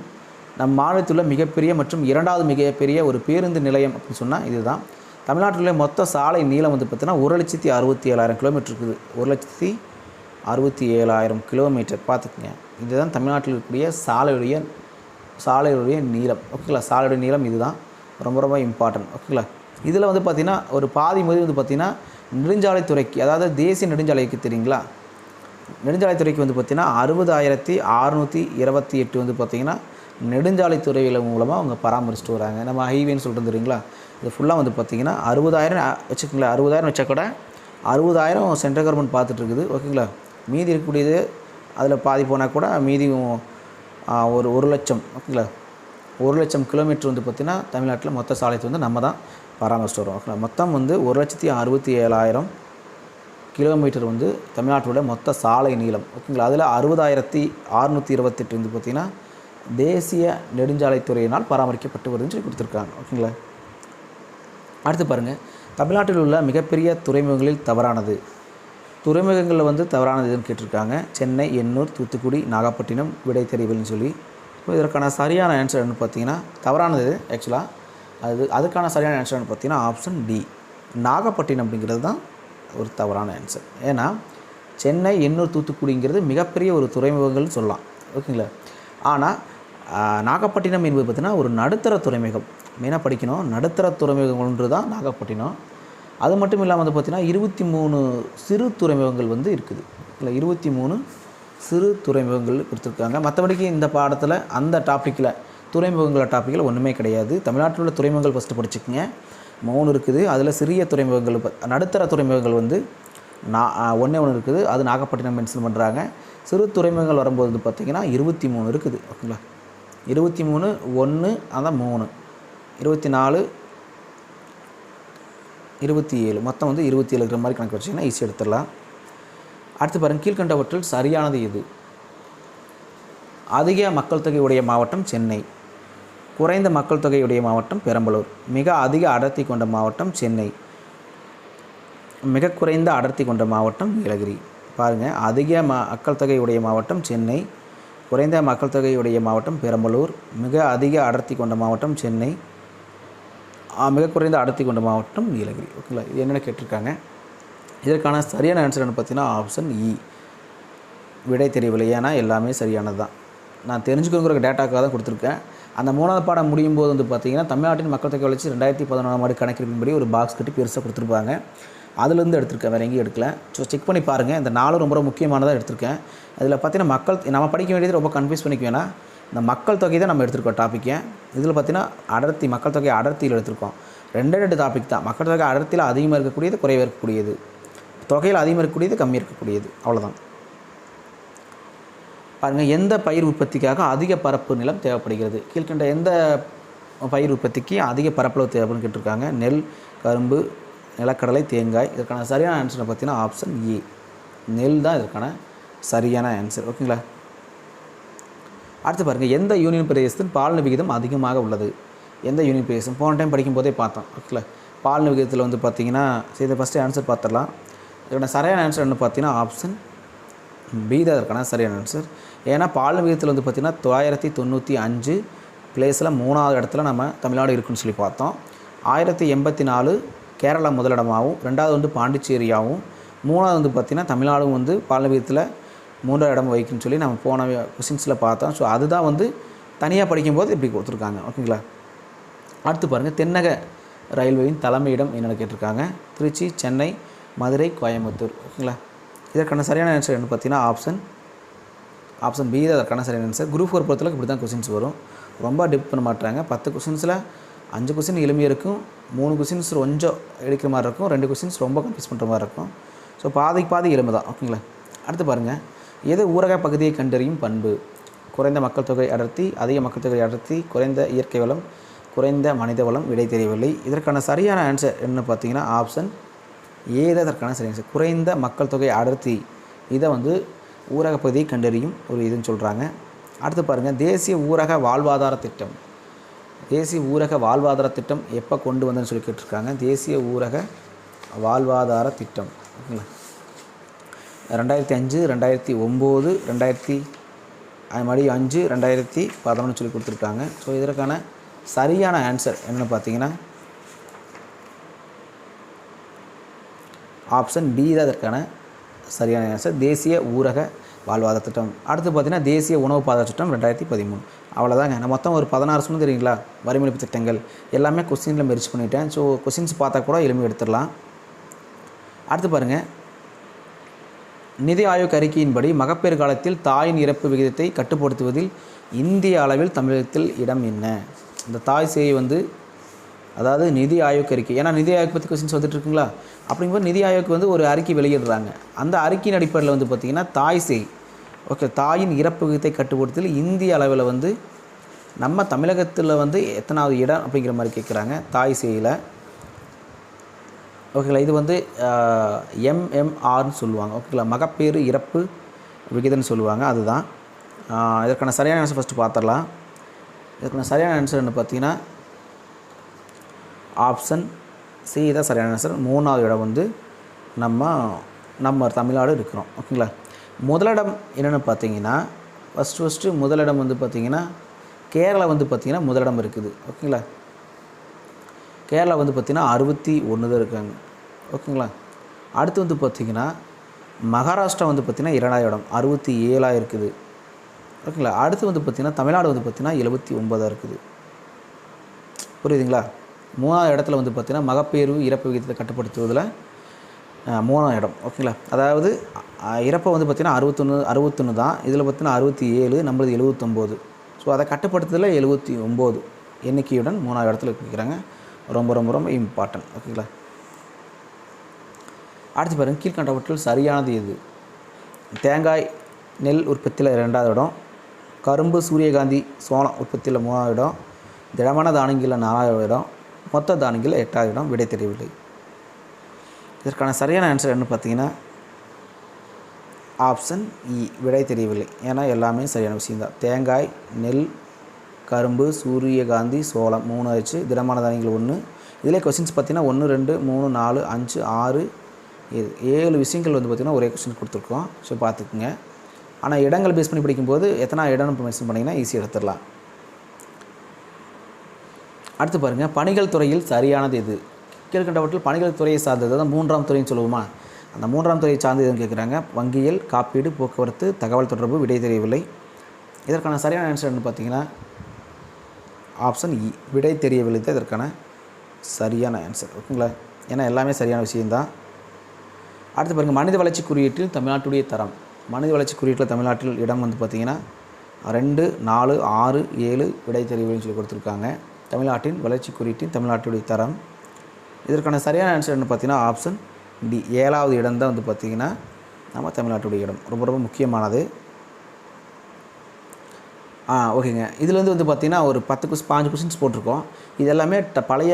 Speaker 1: நம் மாநிலத்தில் உள்ள மிகப்பெரிய மற்றும் 2வது மிகப்பெரிய ஒரு பேருந்து நிலையம் அப்படின்னு சொன்னால் இதுதான். தமிழ்நாட்டில் மொத்த சாலை நீளம் வந்து பார்த்திங்கன்னா 1,67,000 கிலோமீட்டர் இருக்குது. 1,67,000 கிலோமீட்டர் பார்த்துக்குங்க. இதுதான் தமிழ்நாட்டில் இருக்கக்கூடிய சாலையுடைய நீளம். ஓகேங்களா, சாலையுடைய நீளம் இதுதான் ரொம்ப இம்பார்ட்டன்ட். ஓகேங்களா, இதில் வந்து பார்த்திங்கன்னா ஒரு பாதி முதல் வந்து பார்த்திங்கன்னா நெடுஞ்சாலைத்துறைக்கு, அதாவது தேசிய நெடுஞ்சாலைக்கு தெரியுங்களா, நெடுஞ்சாலைத்துறைக்கு வந்து பார்த்திங்கன்னா 60,628 வந்து பார்த்திங்கன்னா நெடுஞ்சாலைத்துறையில் மூலமாக அவங்க பராமரிச்சுட்டு வராங்க. நம்ம ஹைவேன்னு சொல்லிட்டு தெரியுங்களா, இது ஃபுல்லாக வந்து பார்த்திங்கன்னா 60,000 வச்சுக்கோங்களேன். 60,000 வச்சா கூட 60,000 சென்ட்ரல் கவர்மெண்ட் பார்த்துட்ருக்குது. ஓகேங்களா, மீதி இருக்கக்கூடியது அதில் பாதி போனால் கூட மீதி ஒரு 1,00,000. ஓகேங்களா, 1,00,000 கிலோமீட்டர் வந்து பார்த்திங்கன்னா தமிழ்நாட்டில் மொத்த சாலைத்து வந்து நம்ம தான் பராமரிச்சுட்டு வரோம். ஓகேங்களா, மொத்தம் வந்து 1,67,000 கிலோமீட்டர் வந்து தமிழ்நாட்டோட மொத்த சாலை நீளம். ஓகேங்களா, அதில் 60,628 வந்து பார்த்திங்கன்னா தேசிய நெடுஞ்சாலைத்துறையினால் பராமரிக்கப்பட்டு வருதுன்னு சொல்லி கொடுத்துருக்காங்க. ஓகேங்களா, அடுத்து பாருங்கள், தமிழ்நாட்டில் உள்ள மிகப்பெரிய துறைமுகங்களில் தவறானது. துறைமுகங்களில் வந்து தவறானது எதுன்னு கேட்டிருக்காங்க. சென்னை, எண்ணூர், தூத்துக்குடி, நாகப்பட்டினம். விடை தெரியவில்லைன்னு சொல்லி. இப்போ இதற்கான சரியான ஆன்சர்னு பார்த்தீங்கன்னா தவறானது ஆக்சுவலாக அதுக்கான சரியான ஆன்சர்னு பார்த்தீங்கன்னா ஆப்ஷன் டி, நாகப்பட்டினம் அப்படிங்கிறது தான் ஒரு தவறான ஆன்சர். ஏன்னா சென்னை, எண்ணூர், தூத்துக்குடிங்கிறது மிகப்பெரிய ஒரு துறைமுகங்கள்னு சொல்லலாம். ஓகேங்களா, ஆனால் நாகப்பட்டினம் என்பது பார்த்திங்கன்னா ஒரு நடுத்தர துறைமுகம். மெயினாக படிக்கணும், நடுத்தர துறைமுகம் ஒன்று தான் நாகப்பட்டினம். அது மட்டும் இல்லாமல் வந்து பார்த்திங்கன்னா 23 சிறு துறைமுகங்கள் வந்து இருக்குது. இல்லை, 23 சிறு துறைமுகங்கள் கொடுத்துருக்காங்க. மற்றபடிக்கு இந்த பாடத்தில் அந்த டாப்பிக்கில் டாப்பிக்கில் ஒன்றுமே கிடையாது. தமிழ்நாட்டில் உள்ள துறைமுகங்கள் ஃபஸ்ட்டு படிச்சுக்கோங்க. 3 இருக்குது. அதில் சிறிய துறைமுகங்கள், நடுத்தர துறைமுகங்கள் வந்து ஒன்றே இருக்குது, அது நாகப்பட்டினம் மென்ஷன் பண்ணுறாங்க. சிறு துறைமுகங்கள் வரும்போது வந்து பார்த்திங்கன்னா 23 இருக்குது. ஓகேங்களா, 23 1 அதான் 3 24 27 மொத்தம் வந்து 27 இருக்கிற மாதிரி கணக்கு வச்சிங்கன்னா ஈஸியாக எடுத்துடலாம். அடுத்து பாருங்கள், கீழ்கண்டவற்றில் சரியானது எது. அதிக மக்கள் தொகையுடைய மாவட்டம் சென்னை, குறைந்த மக்கள் தொகையுடைய மாவட்டம் பெரம்பலூர், மிக அதிக அடர்த்தி கொண்ட மாவட்டம் சென்னை, மிக குறைந்த அடர்த்தி கொண்ட மாவட்டம் நீலகிரி. பாருங்கள், அதிக மக்கள் தொகையுடைய மாவட்டம் சென்னை, குறைந்த மக்கள் தொகையுடைய மாவட்டம் பெரம்பலூர், மிக அதிக அடர்த்தி கொண்ட மாவட்டம் சென்னை, மிக குறைந்த அடர்த்தி கொண்ட மாவட்டம் நீலகிரி. ஓகேங்களா, இது என்னென்ன கேட்டிருக்காங்க. இதற்கான சரியான ஆன்சர் என்ன பார்த்தீங்கன்னா ஆப்ஷன் இ, விடை தெரியவில்லை. ஏன்னா எல்லாமே சரியானது தான். நான் தெரிஞ்சுக்கணுங்கிற டேட்டாக்காக தான் கொடுத்துருக்கேன். அந்த 3வது பாடம் முடியும் போது வந்து பார்த்திங்கன்னா தமிழ்நாட்டின் மக்கள் தொகை வளர்ச்சி 2014ஆம் ஆண்டு கணக்கெடுப்பின்படி ஒரு பாக்ஸ் கட்டி பெருசாக கொடுத்துருப்பாங்க. அதுலேருந்து எடுத்திருக்கேன், வேறு எங்கேயும் எடுக்கல. ஸோ செக் பண்ணி பாருங்கள். இந்த 4 ரொம்ப முக்கியமானதாக எடுத்திருக்கேன். அதில் பார்த்திங்கன்னா நம்ம படிக்க வேண்டியது ரொம்ப கன்ஃபியூஸ் பண்ணிக்க வேணாம். இந்த மக்கள் தொகை தான் நம்ம எடுத்திருக்கோம் டாப்பிக்கை. இதில் பார்த்திங்கன்னா மக்கள் தொகை அடர்த்தியில் எடுத்திருக்கோம். ரெண்டு டாபிக் தான். மக்கள் தொகை அடர்த்தியில் அதிகமாக இருக்கக்கூடியது, குறைவாக இருக்கக்கூடியது, தொகையில் அதிகமாக இருக்கக்கூடியது, கம்மி இருக்கக்கூடியது, அவ்வளோதான். பாருங்கள், எந்த பயிர் உற்பத்திக்காக அதிக பரப்பு நிலம் தேவைப்படுகிறது? கீழ்கண்ட எந்த பயிர் உற்பத்திக்கு அதிக பரப்பளவு தேவைன்னு கேட்டிருக்காங்க. நெல், கரும்பு, நிலக்கடலை, தேங்காய். இதற்கான சரியான ஆன்சரை பார்த்தீங்கன்னா ஆப்ஷன் ஏ, நெல் தான் இதற்கான சரியான ஆன்சர். ஓகேங்களா? அடுத்து பாருங்கள், எந்த யூனியன் பிரதேசத்தின் பாலின விகிதம் அதிகமாக உள்ளது? எந்த யூனியன் பிரதேசம்? போன டைம் படிக்கும்போதே பார்த்தோம். ஓகேங்களா? பாலின விகிதத்தில் வந்து பார்த்திங்கன்னா இதை ஃபஸ்ட்டு ஆன்சர் பார்த்துடலாம். இதோட சரியான ஆன்சர் என்ன பார்த்தீங்கன்னா ஆப்ஷன் பி தான் இதற்கான சரியான ஆன்சர். ஏன்னா பாலின விகிதத்தில் வந்து பார்த்திங்கன்னா 995 பிளேஸில் 3வது இடத்துல நம்ம தமிழ்நாடு இருக்குன்னு சொல்லி பார்த்தோம். 1084 கேரளா முதலிடமாகவும், 2வது வந்து பாண்டிச்சேரியாகவும், 3வது வந்து பார்த்திங்கன்னா தமிழ்நாடும் வந்து பாலின விகிதத்தில் 3வது இடம் வகிக்குன்னு சொல்லி நம்ம போன கொஸ்டின்ஸில் பார்த்தோம். ஸோ அதுதான் வந்து தனியாக படிக்கும்போது இப்படி கொடுத்துருக்காங்க. ஓகேங்களா? அடுத்து பாருங்கள், தென்னக ரயில்வேயின் தலைமையிடம் என்னென்னு கேட்டிருக்காங்க. திருச்சி, சென்னை, மதுரை, கோயம்புத்தூர். ஓகேங்களா? இதற்கான சரியான ஆன்சர் என்ன பார்த்தீங்கன்னா ஆப்ஷன் பி தான் அதற்கான சரியான ஆன்சர். குரூப் 4 பொறுத்தளவுக்கு இப்படி தான் கொஸ்டின்ஸ் வரும். ரொம்ப டிப் பண்ண மாட்டாங்க. 10 கொஸ்டின்ஸில் 5 கொஸ்டின் எளிமையாக இருக்கும், 3 கொஸ்டின்ஸ் கொஞ்சம் எடுக்கிற மாதிரி இருக்கும், 2 கொஸ்டின்ஸ் ரொம்ப கன்ஃபியூஸ் பண்ணுற மாதிரி இருக்கும். ஸோ பாதி எளிமை தான். ஓகேங்களா? அடுத்து பாருங்கள், எது ஊரக பகுதியை கண்டறியும் பண்பு? குறைந்த மக்கள் தொகை அடர்த்தி, அதிக மக்கள் தொகை அடர்த்தி, குறைந்த இயற்கை வளம், குறைந்த மனித வளம். விடை தெரியவில்லை. இதற்கான சரியான ஆன்சர் என்ன பார்த்தீங்கன்னா ஆப்ஷன் ஏ தான் இதற்கான சரியான ஆன்சர். குறைந்த மக்கள் தொகை அடர்த்தி இதை வந்து ஊரக பகுதியை கண்டறியும் ஒரு இதுன்னு சொல்கிறாங்க. அடுத்து பாருங்கள், தேசிய ஊரக வாழ்வாதார திட்டம். தேசிய ஊரக வாழ்வாதார திட்டம் எப்போ கொண்டு வந்தேன்னு சொல்லி கேட்டிருக்காங்க. தேசிய ஊரக வாழ்வாதார திட்டம் ஓகேங்களா 2005, 2009, 2005, 2011 சொல்லி கொடுத்துருக்காங்க. ஸோ இதற்கான சரியான ஆன்சர் என்னென்னு பார்த்தீங்கன்னா ஆப்ஷன் பி தான் இதற்கான சரியான ஆன்சர். தேசிய ஊரக வாழ்வாதார திட்டம். அடுத்து பார்த்திங்கன்னா தேசிய உணவு பாதுகாப்பு திட்டம் 2013. அவ்வளோதாங்க. நான் மொத்தம் ஒரு 16 சொன்னது தெரியுங்களா வரிமொழிப்பு திட்டங்கள் எல்லாமே கொஸ்டினில் மெரிச் பண்ணிட்டேன். ஸோ கொஸ்டின்ஸ் பார்த்தா கூட எளிமையாக எடுத்துடலாம். அடுத்து பாருங்கள், நிதி ஆயோக் அறிக்கையின்படி மகப்பேறு காலத்தில் தாயின் இறப்பு விகிதத்தை கட்டுப்படுத்துவதில் இந்திய அளவில் தமிழகத்தில் இடம் என்ன? இந்த தாய் சேய் வந்து அதாவது நிதி ஆயோக் அறிக்கை, ஏன்னா நிதி ஆயோக் பற்றி கொஸ்டின்ஸ் வந்துட்டு இருக்குங்களா, அப்படிங்கும்போது நிதி ஆயோக் வந்து ஒரு அறிக்கை வெளியிடுறாங்க. அந்த அறிக்கையின் அடிப்படையில் வந்து பார்த்திங்கன்னா தாய் சேய் ஓகே தாயின் இறப்பு விகிதத்தை கட்டுப்படுத்துவதில் இந்திய அளவில் வந்து நம்ம தமிழகத்தில் வந்து எத்தனாவது இடம் அப்படிங்கிற மாதிரி கேட்குறாங்க தாய் சேயில். ஓகேங்களா, இது வந்து எம்எம்ஆர்னு சொல்லுவாங்க. ஓகேங்களா, மகப்பேறு இறப்பு விகிதம்னு சொல்லுவாங்க. அதுதான் இதற்கான சரியான ஆன்சர் ஃபஸ்ட்டு பார்த்துடலாம். இதற்கான சரியான ஆன்சர் என்ன பார்த்தீங்கன்னா ஆப்ஷன் சி தான் சரியான ஆன்சர். 3வது இடம் வந்து நம்ம தமிழ்நாடு இருக்கிறோம். ஓகேங்களா, முதலிடம் என்னென்னு பார்த்தீங்கன்னா ஃபஸ்ட்டு முதலிடம் வந்து பார்த்திங்கன்னா கேரளா வந்து பார்த்திங்கன்னா முதலிடம் இருக்குது. ஓகேங்களா, கேரளா வந்து பார்த்திங்கன்னா 61 தான் இருக்காங்க. ஓகேங்களா, அடுத்து வந்து பார்த்திங்கன்னா மகாராஷ்டிரா வந்து பார்த்திங்கன்னா 2வது இடம் 67 இருக்குது. ஓகேங்களா, அடுத்து வந்து பார்த்திங்கன்னா தமிழ்நாடு வந்து பார்த்திங்கன்னா 79 இருக்குது. புரியுதுங்களா? 3வது இடத்துல வந்து பார்த்திங்கன்னா மகப்பேறு இறப்பு விகிதத்தை கட்டுப்படுத்துவதில் 3வது இடம். ஓகேங்களா, அதாவது இறப்பை வந்து பார்த்திங்கன்னா 61 தான், இதில் பார்த்திங்கன்னா 67, நம்மளது 79. ஸோ அதை கட்டுப்படுத்துறதுல 79 எண்ணிக்கையுடன் 3வது இடத்துல இருக்கிறாங்க. ரொம்ப ரொம்ப ரொம்ப இம்பார்ட்டன்ட். ஓகேங்களா, அடுத்து பாருங்கள், கீழ்கண்டவற்றில் சரியானது எது? தேங்காய் நெல் உற்பத்தியில் 2வது இடம், கரும்பு சூரியகாந்தி சோளம் உற்பத்தியில் 3வது இடம், திடமான தானியங்களில் 4வது இடம், மொத்த தானியங்களில் 8வது இடம். விடை தெரியவில்லை. இதற்கான சரியான ஆன்சர் என்ன பார்த்தீங்கன்னா ஆப்ஷன் இ, விடை தெரியவில்லை. ஏன்னா எல்லாமே சரியான விஷயம்தான். தேங்காய், நெல், கரும்பு, சூரியகாந்தி, சோளம் 3 ஆச்சு. திடமான தானியங்கள் 1. இதிலே கொஸ்டின்ஸ் பார்த்திங்கன்னா 1, 2, 3, 4, 5, 6, 7 விஷயங்கள் வந்து பார்த்திங்கன்னா ஒரே கொஸ்டின் கொடுத்துருக்கோம். ஸோ பார்த்துக்குங்க. ஆனால் இடங்கள் பேஸ் பண்ணி படிக்கும்போது எத்தனை இடம்னு மென்ஷன் பண்ணிங்கன்னா ஈஸியாக எடுத்துடலாம். அடுத்து பாருங்கள், பணிகள் துறையில் சரியானது எது? கீழ்கண்டவற்றில் பணிகள் துறையை சார்ந்தது தான் 3ஆம் துறைன்னு சொல்லுவோமா, அந்த 3ஆம் துறையை சார்ந்து எதுன்னு கேட்குறாங்க. வங்கியல், காப்பீடு, போக்குவரத்து, தகவல் தொடர்பு. விடை தெரியவில்லை. இதற்கான சரியான ஆன்சர் என்ன பார்த்தீங்கன்னா ஆப்ஷன் இ, விடை தெரியவில்லை தான் இதற்கான சரியான ஆன்சர். ஓகேங்களா, ஏன்னா எல்லாமே சரியான விஷயந்தான். அடுத்து பாருங்கள், மனித வளர்ச்சி குறியீட்டில் தமிழ்நாட்டுடைய தரம். மனித வளர்ச்சி குறியீட்டில் தமிழ்நாட்டில் இடம் வந்து பார்த்திங்கன்னா 2, 4, 6, 7. விடை தெரியவில்லைன்னு சொல்லி கொடுத்துருக்காங்க. தமிழ்நாட்டின் வளர்ச்சி குறியீட்டின் தமிழ்நாட்டுடைய தரம் இதற்கான சரியான ஆன்சர் என்ன பார்த்தீங்கன்னா ஆப்ஷன் டி. 7வது இடம் தான் வந்து பார்த்திங்கன்னா நம்ம தமிழ்நாட்டுடைய இடம். ரொம்ப ரொம்ப முக்கியமானது. ஓகேங்க. இதில் வந்து பார்த்திங்கன்னா ஒரு 5 கொஸ்டின்ஸ் போட்டிருக்கோம். இது எல்லாமே பழைய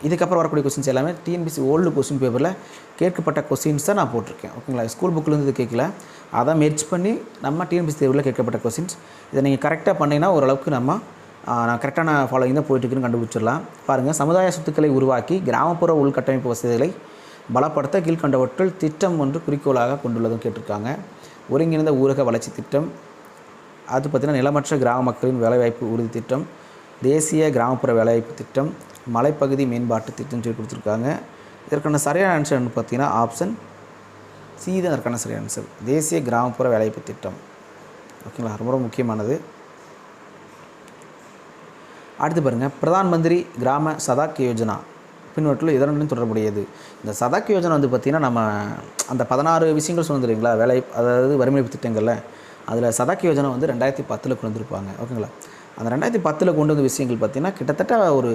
Speaker 1: இதுக்கப்புறம் வரக்கூடிய கொஸ்டின்ஸ் எல்லாமே டிஎன்பிஎஸ்சி ஓல்டு கொஸ்டின் பேப்பரில் கேட்கப்பட்ட கொஸ்டின்ஸ் தான் நான் போட்டிருக்கேன். ஓகேங்களா? ஸ்கூல் புக்கில் இது கேட்கல, அதை மெர்ஜ் பண்ணி நம்ம டிஎன்பிஎஸ்சி தேர்வில் கேட்கப்பட்ட கொஸ்டின்ஸ். இதை நீங்கள் கரெக்டாக பண்ணிங்கன்னா ஓரளவுக்கு நான் கரெக்டான ஃபாலோயிங் தான் போயிட்டுருக்குன்னு கண்டுபிடிச்சிடலாம். பாருங்கள், சமுதாய சொத்துக்களை உருவாக்கி கிராமப்புற உள்கட்டமைப்பு வசதிகளை பலப்படுத்த கீழ்கண்டவற்றில் திட்டம் ஒன்று குறிக்கோளாக கொண்டுள்ளதும் கேட்டிருக்காங்க. ஒருங்கிணைந்த ஊரக வளர்ச்சி திட்டம், அது பார்த்திங்கன்னா நிலமற்ற கிராம மக்களின் வேலைவாய்ப்பு உறுதி திட்டம், தேசிய கிராமப்புற வேலைவாய்ப்பு திட்டம், மலைப்பகுதி மேம்பாட்டு திட்டம் சொல்லி கொடுத்துருக்காங்க. இதற்கான சரியான ஆன்சர் என்ன பார்த்தீங்கன்னா ஆப்ஷன் சி தான் இதற்கான சரியான ஆன்சர், தேசிய கிராமப்புற வேலைவாய்ப்பு திட்டம். ஓகேங்களா? ரொம்ப ரொம்ப முக்கியமானது. அடுத்து பாருங்கள், பிரதான் மந்திரி கிராம சதாக் யோஜனா பின்வற்றில் இதனுடன் தொடர்புடையது. இந்த சதாக் யோஜனா வந்து பார்த்திங்கன்னா நம்ம அந்த 16 விஷயங்கள் சொன்னதுங்களா வேலை, அதாவது வறுமை திட்டங்களில், அதில் சதாக் யோஜனா வந்து 2010 கொண்டு வந்திருப்பாங்க. ஓகேங்களா? அந்த 2010 கொண்டு வந்த விஷயங்கள் பார்த்திங்கன்னா கிட்டத்தட்ட ஒரு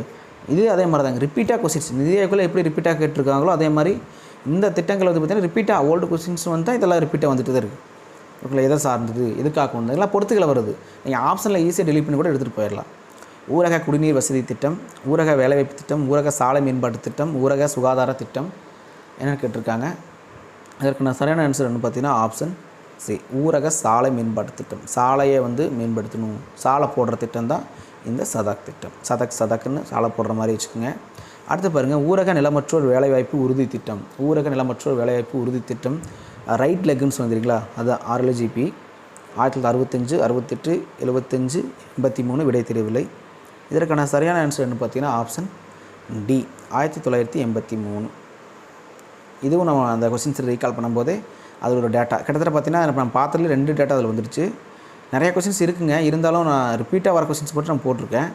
Speaker 1: இது அதே மாதிரி தாங்க ரிப்பீட்டாக கொஸ்டின்ஸ் நிதி ஆயோக்கில் எப்படி ரிப்பீட்டாக கேட்டிருக்காங்களோ அதே மாதிரி இந்த திட்டங்கள் வந்து பார்த்திங்கன்னா ரிப்பீட்டாக ஓல்டு கொஸ்டின்ஸ் வந்தால் இதெல்லாம் ரிப்பீட்டாக வந்துட்டு தான் இருக்குது. ஓகேங்களா? எதை சார்ந்தது, எதுக்காக கொண்டு இதெல்லாம் பொறுத்துக்களை வருது. நீங்கள் ஆப்ஷனில் ஈஸியாக டெலிட் பண்ணி கூட எடுத்துகிட்டு போயிடலாம். ஊரக குடிநீர் வசதி திட்டம், ஊரக வேலைவாய்ப்பு திட்டம், ஊரக சாலை மேம்பாட்டு திட்டம், ஊரக சுகாதார திட்டம் என்னென்னு கேட்டிருக்காங்க. அதற்கு நான் சரியான ஆன்சர் என்ன பார்த்தீங்கன்னா ஆப்ஷன் சி, ஊரக சாலை மேம்பாட்டு திட்டம். சாலையை வந்து மேம்படுத்தணும், சாலை போடுற திட்டம் தான் இந்த சதாக் திட்டம். சதக்குன்னு சாலை போடுற மாதிரி வச்சுக்கோங்க. அடுத்து பாருங்கள், ஊரக நிலமற்றோர் வேலைவாய்ப்பு உறுதி திட்டம். ஊரக நிலமற்றோர் வேலைவாய்ப்பு உறுதி திட்டம் ரைட் லெக்குன்னு வந்துருங்களா, அது RLGP 1965, 68, 75, 83 விடை தெரியவில்லை. இதற்கான சரியான ஆன்சர் என்ன பார்த்தீங்கன்னா ஆப்ஷன் டி, 1983. இதுவும் நம்ம அந்த கொஸ்டின்ஸ் ரீகால் பண்ணும்போதே அதோட டேட்டா கிட்டத்தட்ட பார்த்திங்கன்னா நம்ம பார்த்ததுல 2 டேட்டா அதில் வந்துடுச்சு. நிறைய கொஸ்டின்ஸ் இருக்குங்க, இருந்தாலும் நான் ரிப்பீட்டாக வர கொஸ்டின்ஸ் மட்டும் நான் போட்டிருக்கேன்.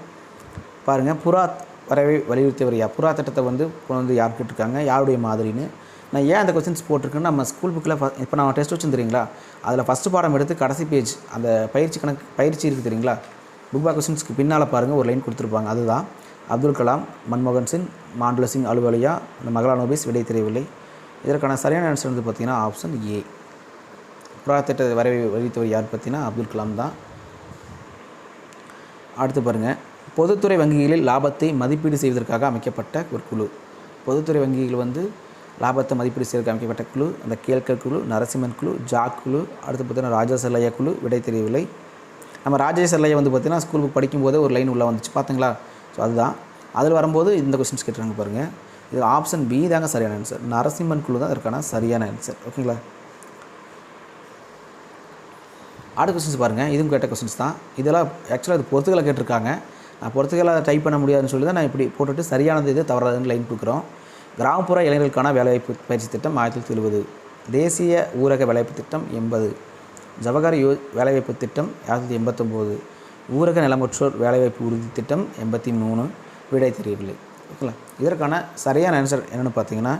Speaker 1: பாருங்கள், புறா வரவை வலியுறுத்தியவர் யார்? புறா திட்டத்தை வந்து கொண்டு யார் கேட்டிருக்காங்க, யாருடைய மாதிரின்னு. நான் ஏன் அந்த கொஸ்டின்ஸ் போட்டிருக்கேன்னு நம்ம ஸ்கூல் புக்கில் இப்போ நான் டெஸ்ட் வச்சு தெரியுங்களா, அதில் ஃபஸ்ட்டு பாடம் எடுத்து கடைசி பேஜ் அந்த பயிற்சி இருக்குது தெரியுங்களா, புக் பேக் கொஸ்டின்ஸ்க்கு பின்னால் பாருங்கள் ஒரு லைன் கொடுத்துருப்பாங்க. அதுதான் அப்துல் கலாம், மன்மோகன் சிங், மாண்டல சிங் அலுவாலியா, அந்த மகளா நோபிஸ் விடை தெரியவில்லை. இதற்கான சரியான ஆன்சர் வந்து பார்த்திங்கன்னா ஆப்ஷன் ஏ, புறா திட்டத்தை வரைத்தவர் யார் பார்த்தீங்கன்னா அப்துல் கலாம் தான். அடுத்து பாருங்கள், பொதுத்துறை வங்கிகளில் லாபத்தை மதிப்பீடு செய்வதற்காக அமைக்கப்பட்ட ஒரு குழு. பொதுத்துறை வங்கிகள் வந்து லாபத்தை மதிப்பீடு செய்வதற்கு அமைக்கப்பட்ட குழு அந்த கேல்கர் குழு, நரசிம்மன் குழு, ஜாக் குழு, அடுத்து பார்த்திங்கன்னா ராஜா செல்லையா குழு விடை தெரியவில்லை. நம்ம ராஜா செல்லையா வந்து பார்த்திங்கன்னா ஸ்கூல் புக் படிக்கும்போது ஒரு லைன் உள்ளே வந்துச்சு பார்த்தீங்களா. ஸோ அதுதான் அதில் வரும்போது இந்த கொஸ்டின்ஸ் கேட்டுறாங்க பாருங்கள். இது ஆப்ஷன் பி தாங்க சரியான ஆன்சர், நரசிம்மன் குழு தான் அதற்கான சரியான ஆன்சர். ஓகேங்களா? அடுத்த கொஸ்டின்ஸ் பாருங்கள், இதுவும் கேட்ட கொஸ்டின்ஸ் தான். இதெல்லாம் ஆக்சுவலாக அது பொறுத்துக்களை கேட்டிருக்காங்க. நான் பொறுத்துக்களை டைப் பண்ண முடியாதுன்னு சொல்லி தான் நான் இப்படி போட்டுட்டு சரியானது இது தவறாதுன்னு லைன் கொடுக்குறோம். கிராமப்புற இளைஞர்களுக்கான வேலைவாய்ப்பு பயிற்சி திட்டம் 1970, தேசிய ஊரக வேலைவாய்ப்பு திட்டம் 80, ஜவஹர் வேலைவாய்ப்பு திட்டம் 1989, ஊரக நிலமற்றோர் வேலைவாய்ப்பு உறுதி திட்டம் 83 விடை தெரியவில்லை. ஓகேங்களா? இதற்கான சரியான ஆன்சர் என்னென்னு பார்த்தீங்கன்னா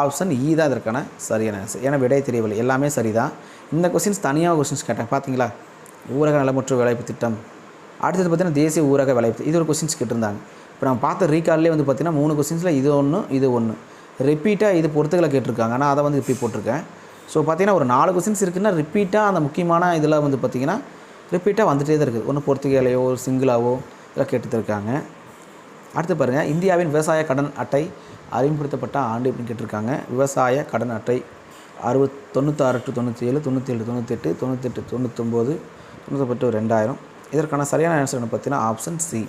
Speaker 1: ஆப்ஷன் இ தான் இதற்கான சரியான ஆன்சர். ஏன்னா விடை தெரியவில்லை, எல்லாமே சரி தான். இந்த கொஸ்டின்ஸ் தனியாக கொஸ்டின்ஸ் கேட்டேன் பார்த்தீங்களா, ஊரக நலமற்றோர் வேலைவாய்ப்பு திட்டம். அடுத்தது பார்த்திங்கன்னா தேசிய ஊரக வேலைவாய்ப்பு, இது ஒரு கொஸ்டின்ஸ் கேட்டிருந்தாங்க. இப்போ நம்ம பார்த்த ரீகால்லே வந்து பார்த்திங்கன்னா 3 கொஸ்டின்ஸில் இது ஒன்று இது ஒன்று ரிப்பீட்டாக இது பொறுத்துக்களை கேட்டிருக்காங்க. ஆனால் அதை வந்து இப்படி போட்டிருக்கேன். ஸோ பார்த்திங்கன்னா ஒரு 4 கொஸ்டின்ஸ் இருக்குன்னா ரிப்பீட்டாக அந்த முக்கியமான இதெல்லாம் வந்து பார்த்திங்கன்னா ரிப்பீட்டாக வந்துகிட்டே தான் இருக்குது. ஒன்று பொறுத்துகையிலையோ ஒரு சிங்கிளாவோ இதெல்லாம் கேட்டுருக்காங்க. அடுத்து பாருங்கள், இந்தியாவின் விவசாய கடன் அட்டை அறிமுகப்படுத்தப்பட்ட ஆண்டு அப்படின்னு கேட்டிருக்காங்க. விவசாய கடன் அட்டை 96 to 97, 97 98, 98 99, 98 2000. இதற்கான சரியான ஆன்சர் என்ன பார்த்தீங்கன்னா ஆப்ஷன் சி,